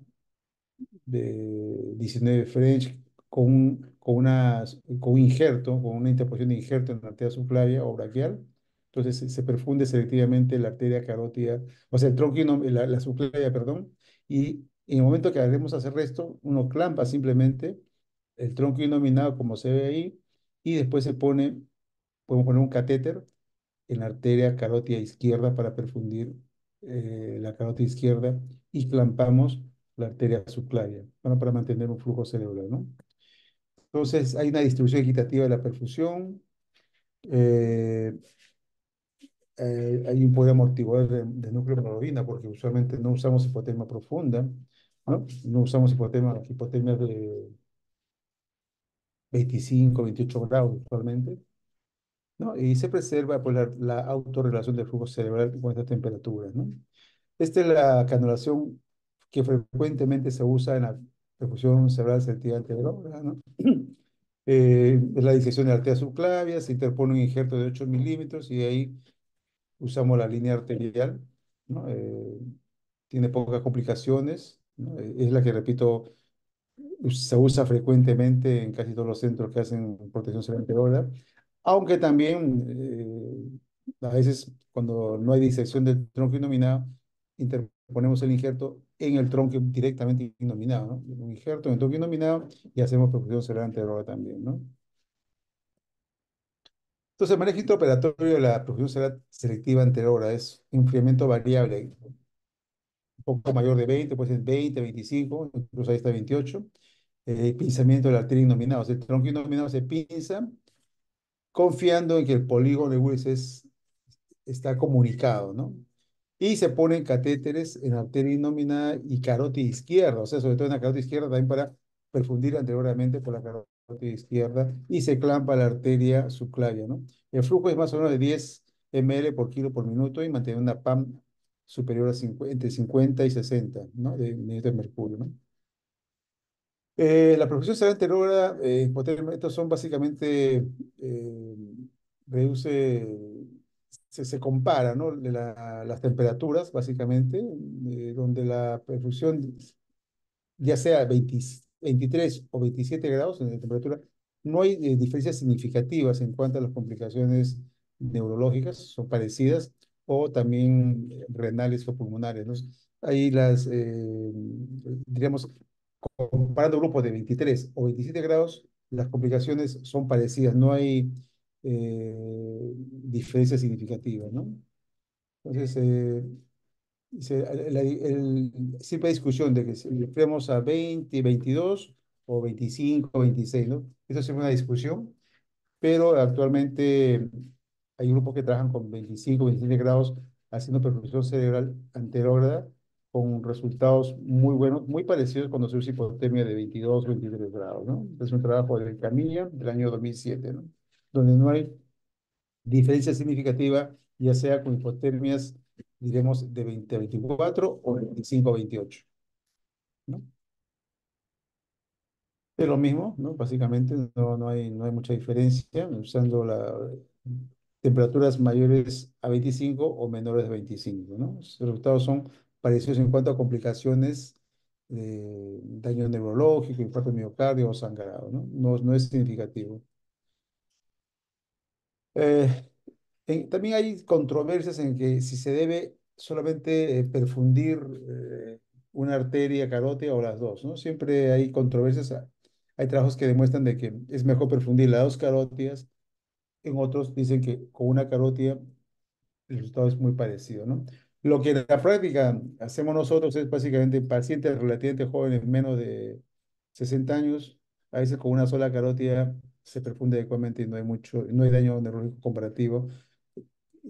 de 19 French con un injerto, con una interposición de injerto en la arteria subclavia o braquial. Entonces se perfunde selectivamente la arteria carótida, o sea, el tronco, la subclavia, perdón, y en el momento que haremos hacer esto, uno clampa simplemente el tronco inominado como se ve ahí, y después podemos poner un catéter en la arteria carótida izquierda para perfundir la carótida izquierda y clampamos la arteria subclavia, bueno, para mantener un flujo cerebral, ¿no? Entonces, hay una distribución equitativa de la perfusión, eh, hay un poder amortiguador de núcleo de hemoglobina, porque usualmente no usamos hipotermia profunda, ¿no? No usamos hipotermia de 25, 28 grados usualmente, ¿no? Y se preserva pues, la autorrelación del flujo cerebral con estas temperaturas, ¿no? Esta es la canulación que frecuentemente se usa en la perfusión cerebral selectiva anterior, ¿no? Es la disección de la arteria subclavia, se interpone un injerto de 8 milímetros y ahí usamos la línea arterial, ¿no? Tiene pocas complicaciones, ¿no? Es la que, repito, se usa frecuentemente en casi todos los centros que hacen protección cerebral anterior, aunque también a veces cuando no hay disección del tronco innominado, interponemos el injerto en el tronco directamente innominado, ¿no? Un injerto en el tronco innominado y hacemos perfusión cerebral anterior también, ¿no? Entonces, el manejo intraoperatorio de la perfusión cerebral selectiva anterior es enfriamiento variable, un poco mayor de 20, puede ser 20, 25, incluso ahí está 28. Pinzamiento de la arteria innominada, o sea, el tronco innominado se pinza confiando en que el polígono de Willis está comunicado, ¿no? Y se ponen catéteres en arteria innominada y carótida izquierda, o sea, sobre todo en la carótida izquierda también para perfundir anteriormente por la carótida izquierda y se clampa la arteria subclavia, ¿no? El flujo es más o menos de 10 ml por kilo por minuto y mantener una PAM superior a entre 50 y 60, ¿no? De mililitros de mercurio, ¿no? La perfusión cerebral anterógrada, estos son básicamente, eh, reduce, se compara, ¿no? Las temperaturas, básicamente, donde la perfusión ya sea 20 23 o 27 grados en la temperatura, no hay diferencias significativas en cuanto a las complicaciones neurológicas, son parecidas, o también renales o pulmonares, ¿no? Ahí diríamos, comparando grupos de 23 o 27 grados, las complicaciones son parecidas, no hay diferencias significativas, ¿no? Entonces, siempre hay discusión de que si le enfriamos a 20, 22 o 25, 26, ¿no? Eso es siempre una discusión, pero actualmente hay grupos que trabajan con 25, 27 grados haciendo perfusión cerebral anterógrada con resultados muy buenos, muy parecidos cuando se usa hipotermia de 22, 23 grados, ¿no? Es un trabajo de Camilla del año 2007, ¿no? Donde no hay diferencia significativa, ya sea con hipotermias, diremos, de 20 a 24 o 25 a 28, ¿no? Es lo mismo, ¿no? Básicamente no hay mucha diferencia usando temperaturas mayores a 25 o menores a 25, ¿no? Los resultados son parecidos en cuanto a complicaciones de daño neurológico, infarto de miocardio o sangrado, ¿no? No es significativo. Eh, También hay controversias en que si se debe solamente perfundir una arteria carótida o las dos, ¿no? Siempre hay controversias. Hay trabajos que demuestran de que es mejor perfundir las dos carótidas. En otros dicen que con una carótida el resultado es muy parecido, ¿no? Lo que en la práctica hacemos nosotros es básicamente en pacientes relativamente jóvenes, menos de 60 años, a veces con una sola carótida se perfunde adecuadamente y no hay daño neurológico comparativo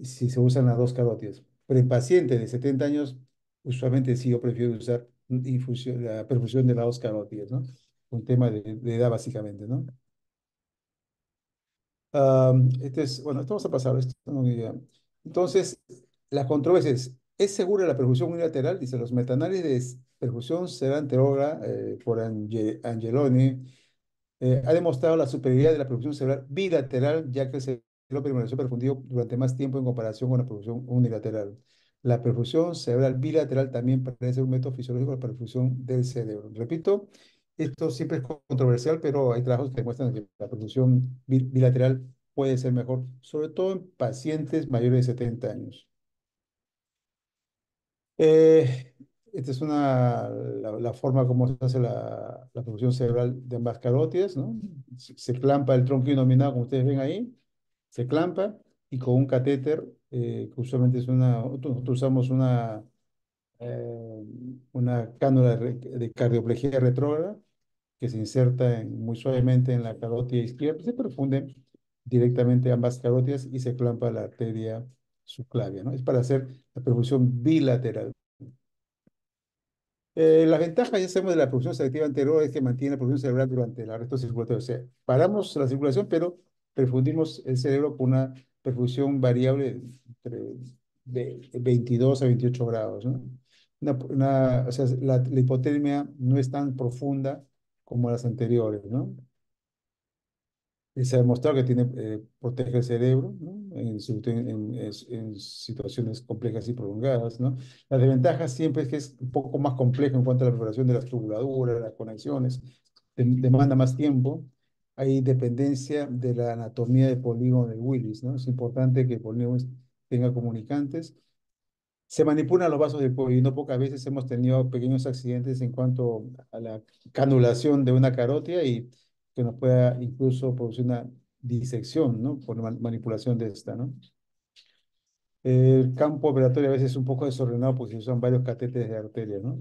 si se usan las dos carótidas. Pero en pacientes de 70 años, usualmente sí yo prefiero usar la perfusión de las dos carótidas, ¿no? Un tema de edad básicamente, ¿no? Bueno, esto vamos a pasar, esto no me diga. Entonces, la controversia ¿es segura la perfusión unilateral? Dice, los metaanálisis de perfusión serán teogra por Angeloni ha demostrado la superioridad de la perfusión cerebral bilateral, ya que el cerebro permaneció perfundido durante más tiempo en comparación con la perfusión unilateral. La perfusión cerebral bilateral también parece ser un método fisiológico de perfusión del cerebro. Repito, esto siempre es controversial, pero hay trabajos que demuestran que la perfusión bilateral puede ser mejor, sobre todo en pacientes mayores de 70 años. Eh, Esta es la forma como se hace la perfusión cerebral de ambas carótidas, ¿no? Se clampa el tronco nominal, como ustedes ven ahí, se clampa y con un catéter, que usualmente nosotros usamos eh, una cánula de cardioplegia retrógrada que se inserta muy suavemente en la carótida izquierda, se perfunde directamente ambas carótidas y se clampa la arteria subclavia, ¿no? Es para hacer la perfusión bilateral. La ventaja, ya sabemos, de la perfusión selectiva anterior es que mantiene la perfusión cerebral durante el arresto circulatorio. O sea, paramos la circulación, pero perfundimos el cerebro con una perfusión variable de 22 a 28 grados, ¿no? O sea, la hipotermia no es tan profunda como las anteriores, ¿no? Y se ha demostrado que protege el cerebro, ¿no? En situaciones complejas y prolongadas, ¿no? La desventaja siempre es que es un poco más complejo en cuanto a la preparación de las tubuladuras, las conexiones, demanda más tiempo. Hay dependencia de la anatomía del polígono de Willis, ¿no? Es importante que el polígono tenga comunicantes. Se manipulan los vasos del cuello y no pocas veces hemos tenido pequeños accidentes en cuanto a la canulación de una carótida y que nos pueda incluso producir una disección, ¿no? Por manipulación de esta, ¿no? El campo operatorio a veces es un poco desordenado porque se usan varios catéteres de arteria, ¿no?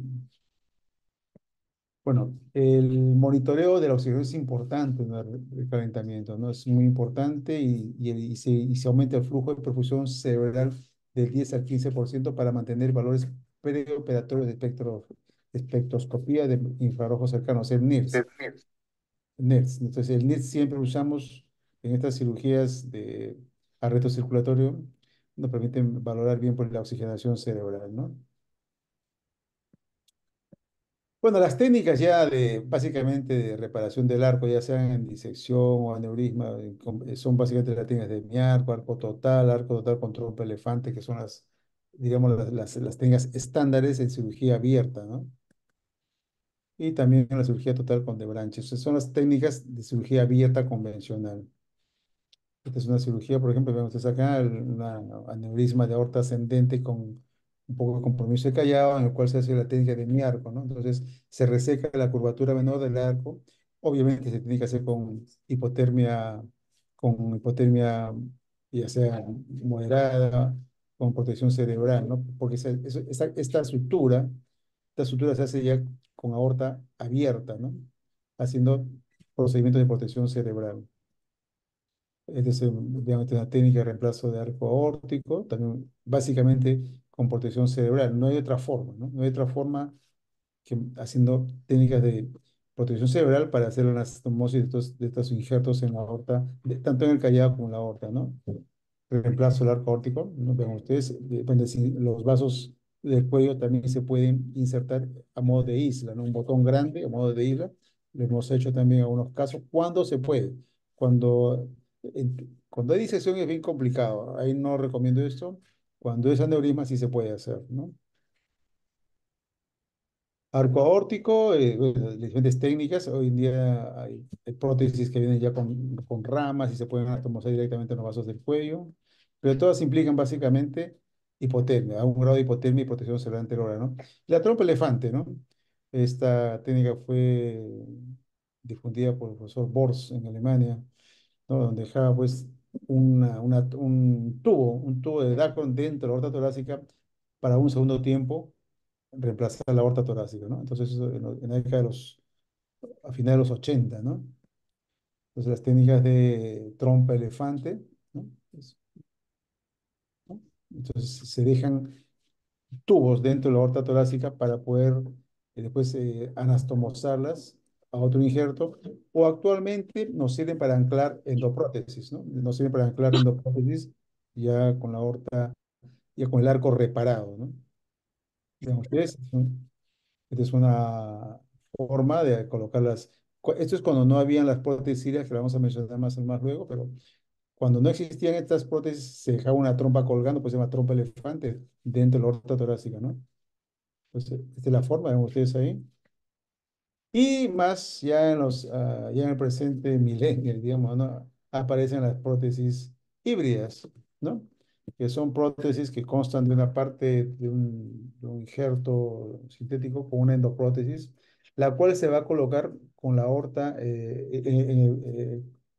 Bueno, el monitoreo de la oxigenación es importante en el calentamiento, ¿no? Es muy importante y se aumenta el flujo de perfusión cerebral del 10 al 15% para mantener valores preoperatorios de espectroscopía de infrarrojos cercanos, el NIRS. NIRS. Entonces, el NIRS siempre usamos en estas cirugías de arresto circulatorio, nos permiten valorar bien por la oxigenación cerebral, ¿no? Bueno, las técnicas ya de básicamente de reparación del arco, ya sean en disección o aneurisma, son básicamente las técnicas de miarco, arco total con trompa elefante, que son digamos, las técnicas estándares en cirugía abierta, ¿no? Y también en la cirugía total con debranche. Esas son las técnicas de cirugía abierta convencional. Esta es una cirugía, por ejemplo, vemos ustedes acá, una aneurisma de aorta ascendente con un poco de compromiso de callado, en el cual se hace la técnica de mi arco, ¿no? Entonces, se reseca la curvatura menor del arco. Obviamente, se tiene que hacer con hipotermia, ya sea moderada, con protección cerebral, ¿no? Porque esta sutura se hace ya con aorta abierta, ¿no? Haciendo procedimientos de protección cerebral. Es obviamente una técnica de reemplazo de arco aórtico, también básicamente con protección cerebral. No hay otra forma, ¿no? No hay otra forma que haciendo técnicas de protección cerebral para hacer una anastomosis de estos injertos en la aorta, tanto en el callado como en la aorta, ¿no? Reemplazo del arco aórtico, ¿no? Vean ustedes, depende si los vasos del cuello también se pueden insertar a modo de isla, ¿no? Un botón grande a modo de isla. Lo hemos hecho también en algunos casos, cuando se puede. Cuando, cuando hay disección es bien complicado, ahí no recomiendo esto. Cuando es aneurisma sí se puede hacer, ¿no? Arco aórtico, bueno, diferentes técnicas. Hoy en día hay prótesis que vienen ya con ramas y se pueden atomizar directamente en los vasos del cuello, pero todas implican básicamente hipotermia, a un grado de hipotermia y protección cerebral anterior, ¿no? La trompa elefante, ¿no? Esta técnica fue difundida por el profesor Bors en Alemania, ¿no? Donde dejaba pues un tubo de Dacron dentro de la aorta torácica para un segundo tiempo reemplazar la aorta torácica, ¿no? Entonces, eso en la década a finales de los 80, ¿no? Entonces, las técnicas de trompa elefante, ¿no? ¿no? Entonces, se dejan tubos dentro de la aorta torácica para poder después anastomosarlas a otro injerto, o actualmente nos sirven para anclar endoprótesis, ¿no? Nos sirven para anclar endoprótesis ya con la aorta, ya con el arco reparado, ¿no? Digamos, esta es una forma de colocarlas. Esto es cuando no habían las prótesis ciliares, que la vamos a mencionar más luego, pero cuando no existían estas prótesis, se dejaba una trompa colgando, pues se llama trompa elefante, dentro de la aorta torácica, ¿no? Entonces, esta es la forma, ven ustedes ahí. Y más ya ya en el presente milenio, digamos, ¿no? Aparecen las prótesis híbridas, ¿no? Que son prótesis que constan de una parte de un injerto sintético con una endoprótesis, la cual se va a colocar con la aorta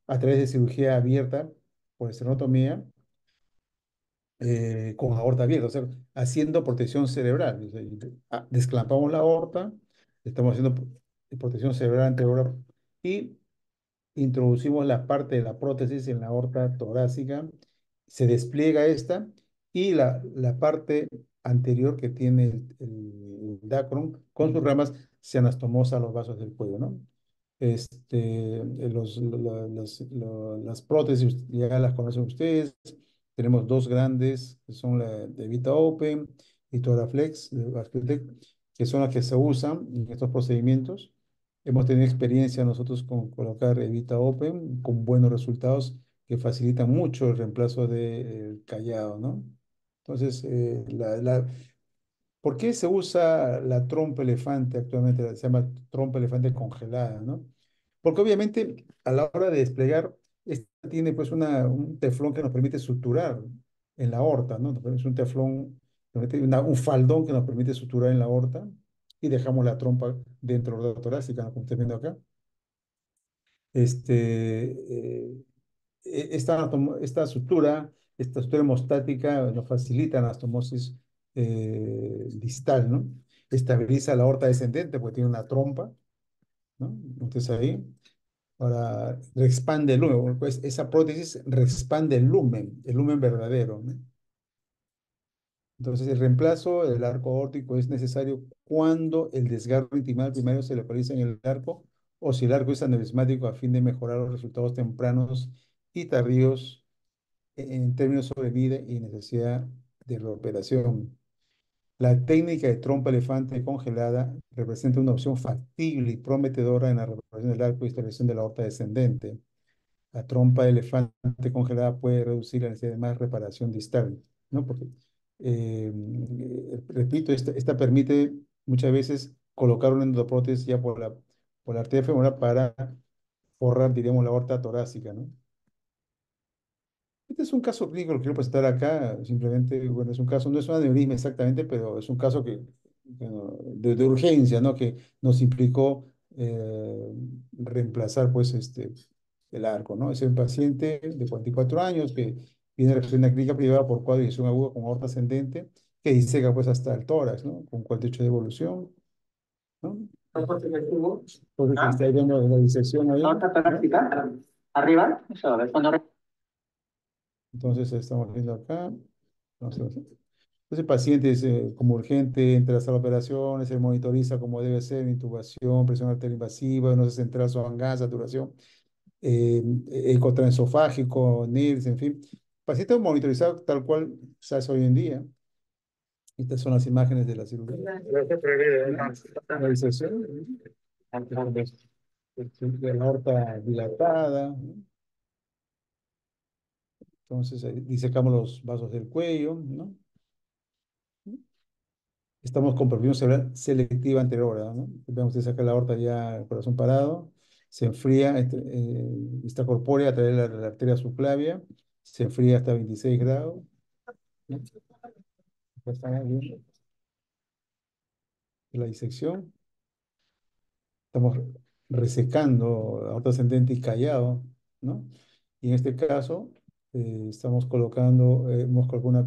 a través de cirugía abierta por esternotomía con aorta abierta, o sea, haciendo protección cerebral. O sea, desclampamos la aorta, estamos haciendo protección cerebral anterior y introducimos la parte de la prótesis en la aorta torácica, se despliega esta y la parte anterior que tiene el dacron con sus ramas se anastomosa a los vasos del cuello, ¿no? Las prótesis ya las conocen ustedes. Tenemos dos grandes, que son la de Vita Open y Toraflex, de Vascuitec, que son las que se usan en estos procedimientos. Hemos tenido experiencia nosotros con colocar Evita Open con buenos resultados que facilitan mucho el reemplazo del callado, ¿no? Entonces, ¿por qué se usa la trompa elefante actualmente? Se llama trompa elefante congelada, ¿no? Porque obviamente a la hora de desplegar, esta tiene pues un teflón que nos permite suturar en la aorta, ¿no? Es un teflón, un faldón que nos permite suturar en la aorta y dejamos la trompa dentro de la torácica, ¿no? Como están viendo acá. Eh, esta sutura hemostática nos facilita la anastomosis distal, ¿no? Estabiliza la aorta descendente porque tiene una trompa, ¿no? Entonces ahí, ahora expande el lumen, pues esa prótesis expande el lumen verdadero, ¿no? Entonces el reemplazo del arco aórtico es necesario cuando el desgarro intimal primario se localiza en el arco o si el arco es aneurismático a fin de mejorar los resultados tempranos y tardíos en términos sobre vida y necesidad de reoperación. La técnica de trompa elefante congelada representa una opción factible y prometedora en la reparación del arco y estabilización de la aorta descendente. La trompa de elefante congelada puede reducir la necesidad de más reparación distal, ¿no? Porque, repito, esta permite muchas veces colocar una endoprótesis ya por la arteria femoral para forrar, diríamos, la aorta torácica, ¿no? Este es un caso clínico, lo quiero presentar acá, simplemente, bueno, es un caso, no es un aneurisma exactamente, pero es un caso de urgencia, ¿no? Que nos implicó reemplazar, pues, el arco, ¿no? Es un paciente de 44 años que viene a la una clínica privada por cuadro de disfunción aguda con aorta ascendente, que diseca, pues, hasta el tórax, ¿no? Con 48 de evolución, ¿no? Entonces, está viendo la disección ahí, ¿no? Arriba, eso, entonces, estamos viendo acá. Entonces, el paciente es como urgente, entra a la sala de operaciones, se monitoriza como debe ser, intubación, presión arterial invasiva, no se central, gas, saturación, eco transesofágico, NIRS, en fin. Paciente monitorizado tal cual se hace hoy en día. Estas son las imágenes de la cirugía. La disección de la aorta dilatada, ¿no? Entonces, disecamos los vasos del cuello, ¿no? Estamos con perfusión cerebral selectiva anterior, ¿verdad? ¿No? Vemos usted saca la aorta ya, el corazón parado, se enfría, está corpórea a través de la arteria subclavia, se enfría hasta 26 grados, ¿no? Acá estamos viendo la disección. Estamos resecando aorta ascendente y callado, ¿no? Y en este caso, estamos colocando, hemos colocado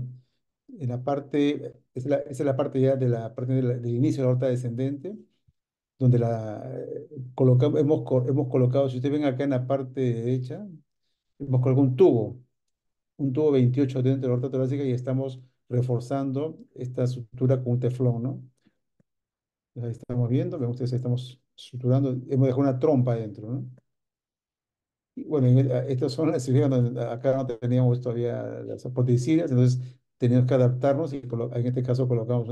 en la parte, esa es la parte ya de la parte del inicio de la aorta descendente, donde hemos colocado, si ustedes ven acá en la parte derecha, hemos colocado un tubo 28 dentro de la aorta torácica y estamos reforzando esta sutura con un teflón, ¿no? Ahí estamos viendo, ven ustedes, ahí estamos suturando, hemos dejado una trompa adentro, ¿no? Y bueno, estas son las cirugías donde acá no teníamos todavía las apoticidas, entonces teníamos que adaptarnos y en este caso colocamos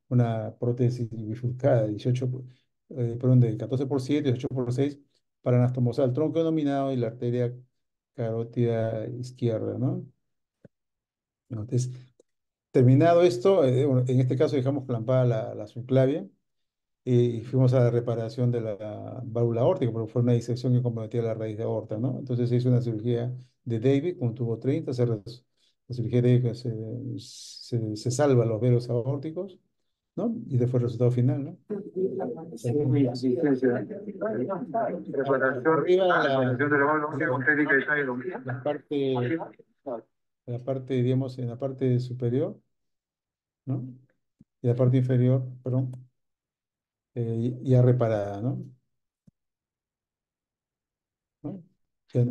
una prótesis bifurcada de 18, perdón, de 14 por 7, 18 por 6 para anastomosar el tronco denominado y la arteria carótida izquierda, ¿no? Entonces, terminado esto, bueno, en este caso dejamos clampada la subclavia y fuimos a la reparación de la válvula aórtica, porque fue una disección que comprometía la raíz de aorta, ¿no? Entonces se hizo una cirugía de David con tubo 30, la cirugía de David que se salva los velos aórticos, ¿no? Y después el resultado final, ¿no? Arriba la parte, digamos, en la parte superior, ¿no? Y la parte inferior, perdón, ya reparada, ¿no? ¿No? Ya,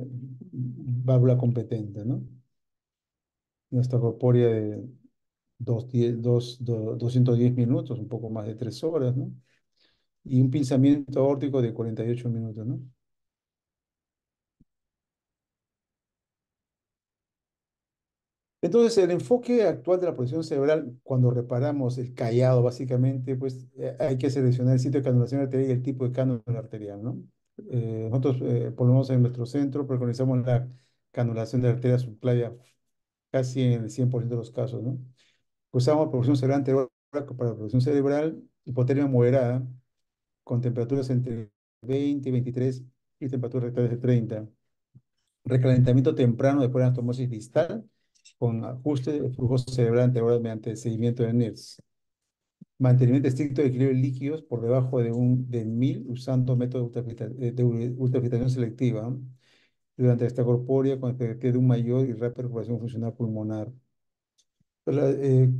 válvula competente, ¿no? Nuestra corpórea de 210 minutos, un poco más de 3 horas, ¿no? Y un pinzamiento aórtico de 48 minutos, ¿no? Entonces, el enfoque actual de la protección cerebral, cuando reparamos el callado, básicamente, pues hay que seleccionar el sitio de canulación arterial y el tipo de cánula arterial, ¿no? Nosotros, por lo menos en nuestro centro, preconizamos la canulación de la arteria subclavia casi en el 100% de los casos, ¿no? Usamos perfusión cerebral anterior para perfusión cerebral, hipotermia moderada, con temperaturas entre 20 y 23 y temperaturas rectales de 30. Recalentamiento temprano después de la anastomosis distal, con ajuste de flujo cerebral anterior mediante seguimiento de NIRS. Mantenimiento estricto de equilibrio de líquidos por debajo de 1000 usando método de ultrafiltración selectiva, ¿no? Durante esta corpórea con expectativa de un mayor y rápida recuperación funcional pulmonar.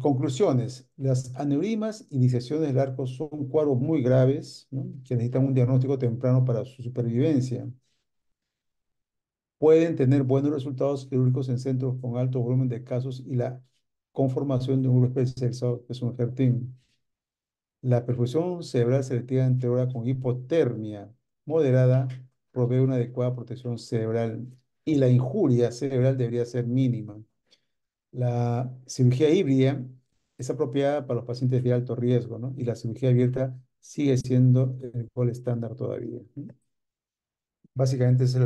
Conclusiones. Las aneurismas y disecciones del arco son cuadros muy graves, ¿no? Que necesitan un diagnóstico temprano para su supervivencia. Pueden tener buenos resultados quirúrgicos en centros con alto volumen de casos y la conformación de un grupo especializado que es un HERTIM. La perfusión cerebral selectiva anterior con hipotermia moderada provee una adecuada protección cerebral y la injuria cerebral debería ser mínima. La cirugía híbrida es apropiada para los pacientes de alto riesgo, ¿no? Y la cirugía abierta sigue siendo el gol estándar todavía, ¿no? Básicamente ese es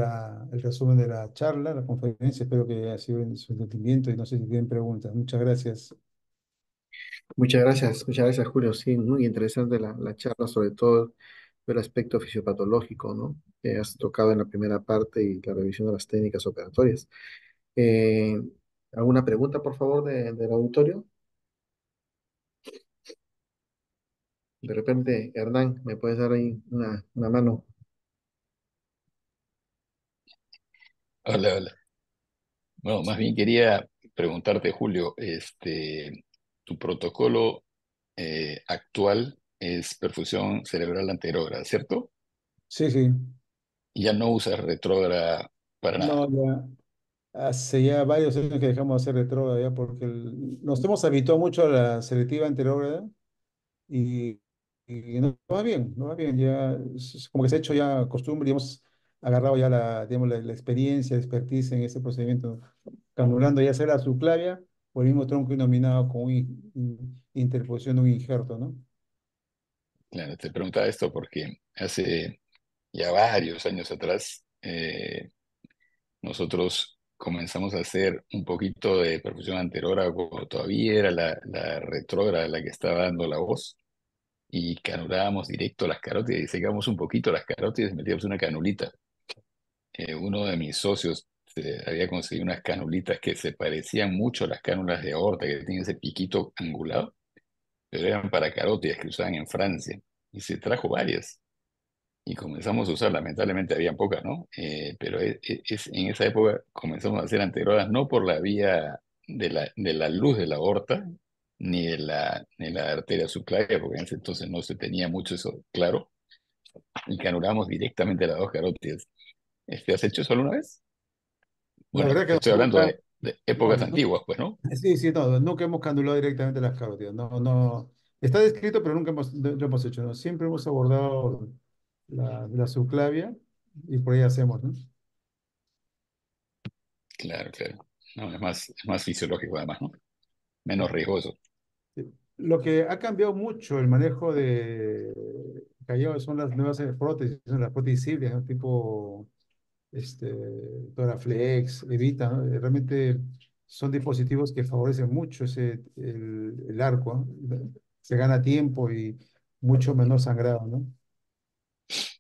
el resumen de la charla, la conferencia. Espero que haya sido en su entendimiento y no sé si tienen preguntas. Muchas gracias. Muchas gracias, Julio. Sí, muy interesante la charla, sobre todo el aspecto fisiopatológico, ¿no? Que has tocado en la primera parte y la revisión de las técnicas operatorias. Eh, ¿Alguna pregunta, por favor, del auditorio? De repente, Hernán, ¿me puedes dar ahí una mano? Hola, hola. Bueno, más bien quería preguntarte, Julio, tu protocolo actual es perfusión cerebral anterógrada, ¿cierto? Sí, sí. Y ya no usas retrógrada para nada. No, ya hace ya varios años que dejamos de hacer retrógrada ya porque nos hemos habituado mucho a la selectiva anterógrada y, y no va bien, no va bien. Ya es como que se ha hecho ya costumbre y hemos agarrado ya digamos, la experiencia, la expertise en ese procedimiento, canulando ya sea la subclavia o el mismo tronco inominado con interposición de un injerto, ¿no? Claro, te preguntaba esto porque hace ya varios años atrás nosotros comenzamos a hacer un poquito de perfusión anterógrada cuando todavía era la retrógrada la que estaba dando la voz y canulábamos directo las carótidas y secábamos un poquito las carótidas y metíamos una canulita. Uno de mis socios había conseguido unas canulitas que se parecían mucho a las cánulas de aorta, que tienen ese piquito angulado, pero eran para carótidas que usaban en Francia. Y se trajo varias. Y comenzamos a usar, lamentablemente habían pocas, ¿no? Pero en esa época comenzamos a hacer anterodas no por la vía de la luz de la aorta, ni la arteria subclavia, porque en ese entonces no se tenía mucho eso claro, y canulamos directamente las dos carótidas. ¿Has hecho eso alguna vez? La Bueno, verdad que te estoy hablando nunca, de no, épocas no, antiguas, pues, ¿no? sí, sí, no, nunca hemos candulado directamente las carótidas. No, no, está descrito, pero nunca lo hemos hecho, ¿no? Siempre hemos abordado la subclavia y por ahí hacemos, ¿no? Claro, claro. No, es más fisiológico además, ¿no? Menos Sí. riesgoso. Sí. Lo que ha cambiado mucho el manejo de callado son las nuevas prótesis, son las prótesis híbridas, ¿no? Tipo este, Toraflex, Evita, ¿no? Realmente son dispositivos que favorecen mucho el arco, ¿no? Se gana tiempo y mucho menor sangrado, ¿no?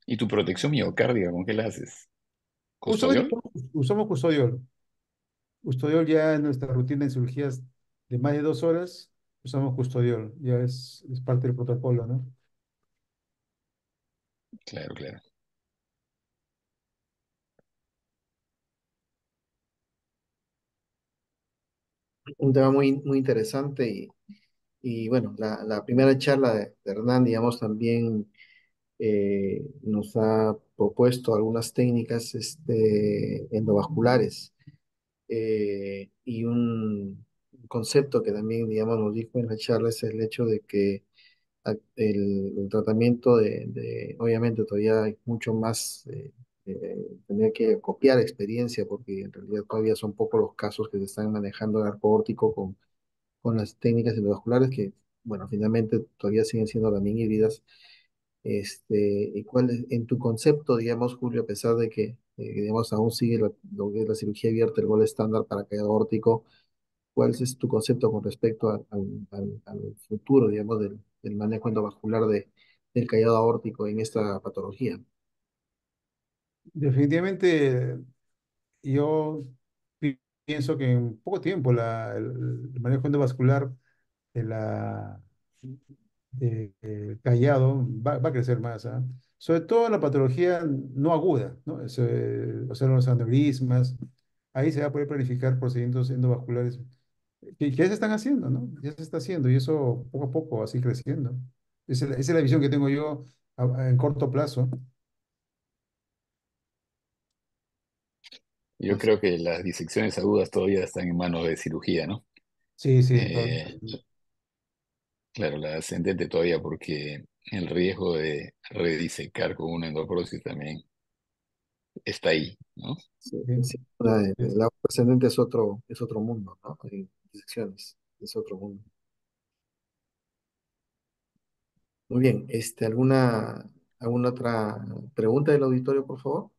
¿Y tu protección miocárdica, con qué la haces? Usualmente ¿Custodiol? usamos custodiol. Custodiol ya en nuestra rutina en cirugías de más de 2 horas, usamos custodiol, ya es parte del protocolo, ¿no? Claro, claro. Un tema muy interesante y bueno, la primera charla de Hernán, digamos, también nos ha propuesto algunas técnicas endovasculares y un concepto que también, digamos, nos dijo en la charla es el hecho de que el tratamiento obviamente todavía hay mucho más, tener que copiar experiencia porque en realidad todavía son pocos los casos que se están manejando en arco órtico con las técnicas endovasculares que, bueno, finalmente todavía siguen siendo también híbridas. ¿Y cuál es, en tu concepto, digamos, Julio, a pesar de que, digamos, aún sigue lo que es la cirugía abierta, el gol estándar para caída órtico, cuál es tu concepto con respecto al futuro, digamos, del manejo endovascular del callado aórtico en esta patología? Definitivamente yo pienso que en poco tiempo el manejo endovascular de callado va a crecer más, ¿ah? Sobre todo en la patología no aguda, ¿no? O sea, los aneurismas, ahí se va a poder planificar procedimientos endovasculares que ya se están haciendo, ¿no? Ya se está haciendo y eso poco a poco va a seguir creciendo. Esa es la visión que tengo yo en corto plazo. Yo creo que las disecciones agudas todavía están en manos de cirugía, ¿no? Sí, sí, todavía. Eh, claro, la ascendente todavía porque el riesgo de redisecar con una endoprosis también está ahí, ¿no? Sí, Sí, sí, sí. la ascendente es otro mundo, ¿no? Hay disecciones, es otro mundo. Muy bien, ¿alguna otra pregunta del auditorio, por favor?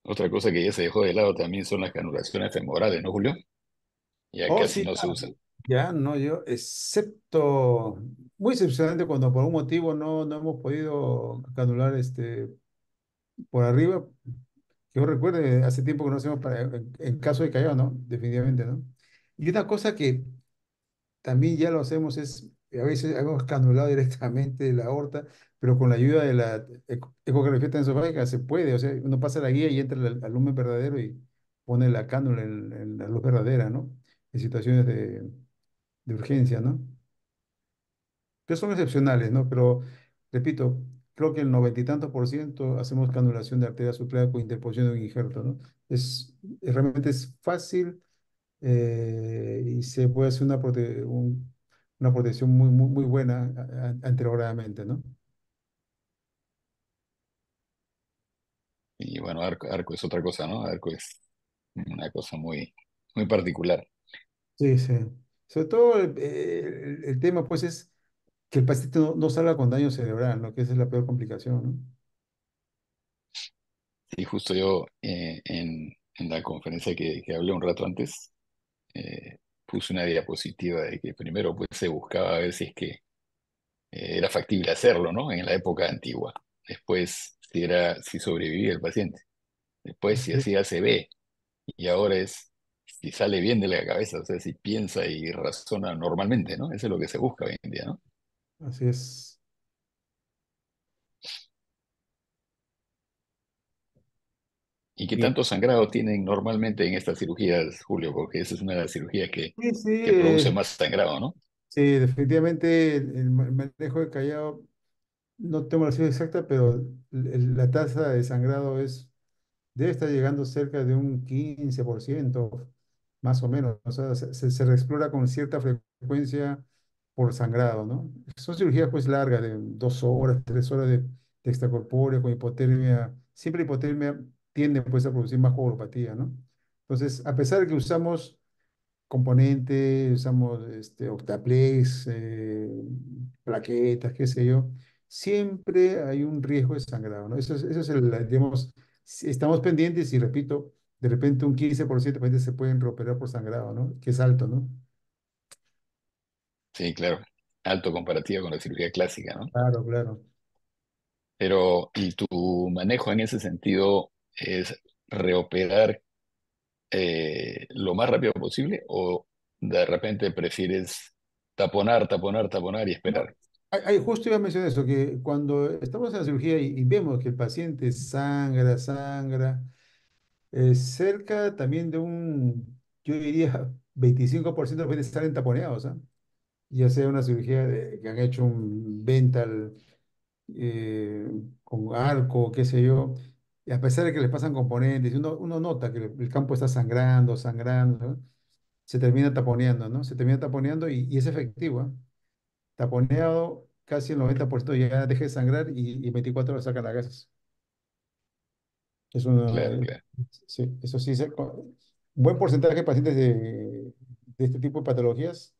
Otra cosa que ya se dejó de lado también son las canulaciones femorales, ¿no, Julio? Ya Oh, casi sí, no se usan. ya, no, yo, excepto, muy excepcionalmente cuando por un motivo no hemos podido canular por arriba, que yo recuerde, hace tiempo que no hacemos en caso de Callao, ¿no? Definitivamente, ¿no? Y una cosa que también ya lo hacemos es, a veces hemos canulado directamente la aorta, pero con la ayuda de la ecografía transesofágica se puede, o sea, uno pasa la guía y entra al lumen verdadero y pone la cánula en la luz verdadera, ¿no? En situaciones de urgencia, ¿no? Que son excepcionales, ¿no? Pero, repito, creo que el noventa y tantos por ciento hacemos canulación de arteria subclavia con interposición de un injerto, ¿no? Realmente es fácil y se puede hacer una protección muy buena anterioradamente, ¿no? Y bueno, arco es otra cosa, ¿no? Arco es una cosa muy particular. Sí, sí. Sobre todo el tema, pues, es que el paciente no salga con daño cerebral, ¿no? Que esa es la peor complicación, ¿no? Y justo yo en la conferencia que hablé un rato antes, puse una diapositiva de que primero pues se buscaba ver si es que era factible hacerlo, ¿no? En la época antigua. Después, si sobrevivía el paciente. Después, si Así es. hacía ACV. Y ahora es si sale bien de la cabeza, o sea, si piensa y razona normalmente, ¿no? Eso es lo que se busca hoy en día, ¿no? Así es. ¿Y qué Bien. tanto sangrado tienen normalmente en estas cirugías, Julio? Porque esa es una de las cirugías Sí, sí, que produce más sangrado, ¿no? sí, definitivamente el manejo de Callao, no tengo la cifra exacta, pero la tasa de sangrado debe estar llegando cerca de un 15% más o menos. O sea, se reexplora con cierta frecuencia por sangrado, ¿no? Son cirugías pues largas, de 2 horas, 3 horas de extracorpóreo con hipotermia. Siempre hipotermia tiende pues a producir más coagulopatía, ¿no? Entonces, a pesar de que usamos componentes, usamos Octaplex, plaquetas, qué sé yo, siempre hay un riesgo de sangrado, ¿no? Eso es digamos, si estamos pendientes y repito, de repente un 15% de pacientes se pueden reoperar por sangrado, ¿no? Que es alto, ¿no? Sí, claro. Alto comparativo con la cirugía clásica, ¿no? Claro, claro. Pero, ¿y tu manejo en ese sentido es reoperar lo más rápido posible o de repente prefieres taponar y No, esperar? justo iba a mencionar eso, que cuando estamos en la cirugía y vemos que el paciente sangra, cerca también de yo diría, 25% de los pacientes salen taponeados, ¿ah? Ya sea una cirugía que han hecho un vental eh, con arco, qué sé yo, y a pesar de que les pasan componentes, uno nota que el campo está sangrando, ¿no? Se termina taponeando, ¿no? Se termina taponeando y es efectivo, ¿ah? Taponeado, casi el 90% ya deja de sangrar y 24 horas sacan las gasas. Es Claro, una, claro. sí, eso sí, un buen porcentaje de pacientes de este tipo de patologías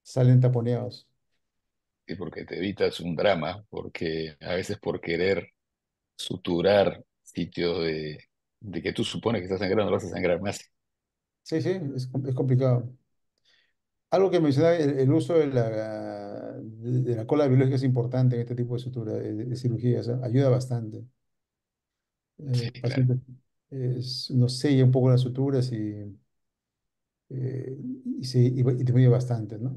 salen taponeados. Sí, porque te evitas un drama, porque a veces por querer suturar sitios de que tú supones que estás sangrando, vas a sangrar más. Sí, sí, es complicado. Algo que mencionaba, el uso de la cola biológica es importante en este tipo de sutura, de cirugías, ¿eh? Ayuda bastante. Sí, claro. Pacientes, uno sella un poco las suturas y disminuye bastante, ¿no?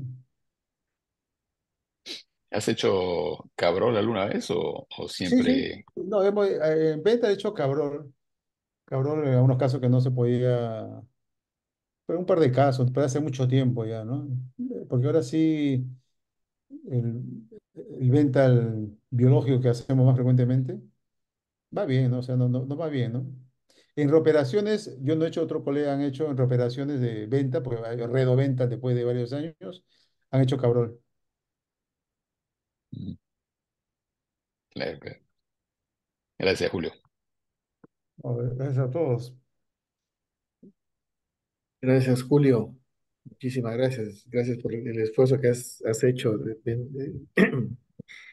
¿Has hecho cabrol alguna vez o Sí, sí. siempre? No, en venta de hecho Cabrón, en algunos casos que no se podía, fue un par de casos, pero hace mucho tiempo ya, ¿no? Porque ahora sí, el, el vental biológico que hacemos más frecuentemente va bien, ¿no? O sea, no va bien, ¿no? En reoperaciones, yo no he hecho, otro colega han hecho en reoperaciones de venta, porque hay redoventa después de varios años, han hecho Cabrol. Mm, claro, claro. Gracias, Julio. A ver, gracias a todos. Gracias, Julio. Muchísimas gracias. Gracias por el esfuerzo que has hecho.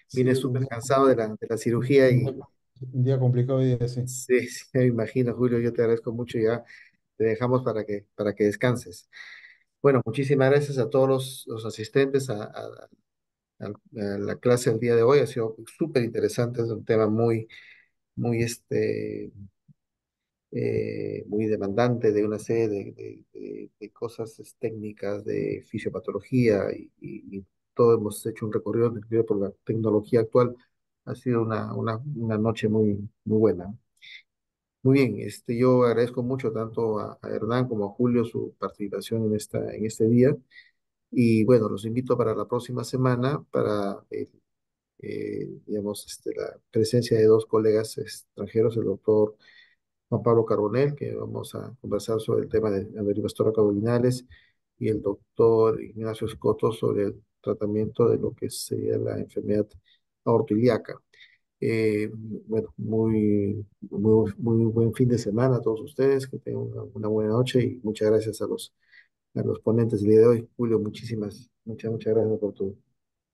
Sí, Vine súper cansado de de la cirugía y un día complicado hoy día, sí. sí, sí, me imagino, Julio, yo te agradezco mucho. Ya te dejamos para que descanses. Bueno, muchísimas gracias a todos los asistentes a la clase del día de hoy. Ha sido súper interesante. Es un tema muy, muy demandante de una serie de cosas técnicas, de fisiopatología y todo hemos hecho un recorrido incluido por la tecnología actual. Ha sido una noche muy buena. Muy bien, yo agradezco mucho tanto a Hernán como a Julio su participación en en este día. Y bueno, los invito para la próxima semana para, digamos, la presencia de dos colegas extranjeros, el doctor Juan Pablo Carbonell, que vamos a conversar sobre el tema de aneurismas abdominales, y el doctor Ignacio Escoto sobre el tratamiento de lo que sería la enfermedad aortoilíaca. Bueno, muy buen fin de semana a todos ustedes, que tengan una buena noche y muchas gracias a a los ponentes del día de hoy. Julio, muchas gracias por tu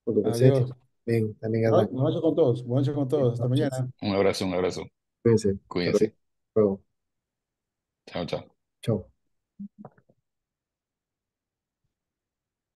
presencia. Adiós. Bien, también Hernán, Buenas noches con todos. Buenas noches con buenas todos. Hasta noches. mañana. Un abrazo, un abrazo. Cuídense. Hasta Cuídense. luego. Chao, chao. Chao.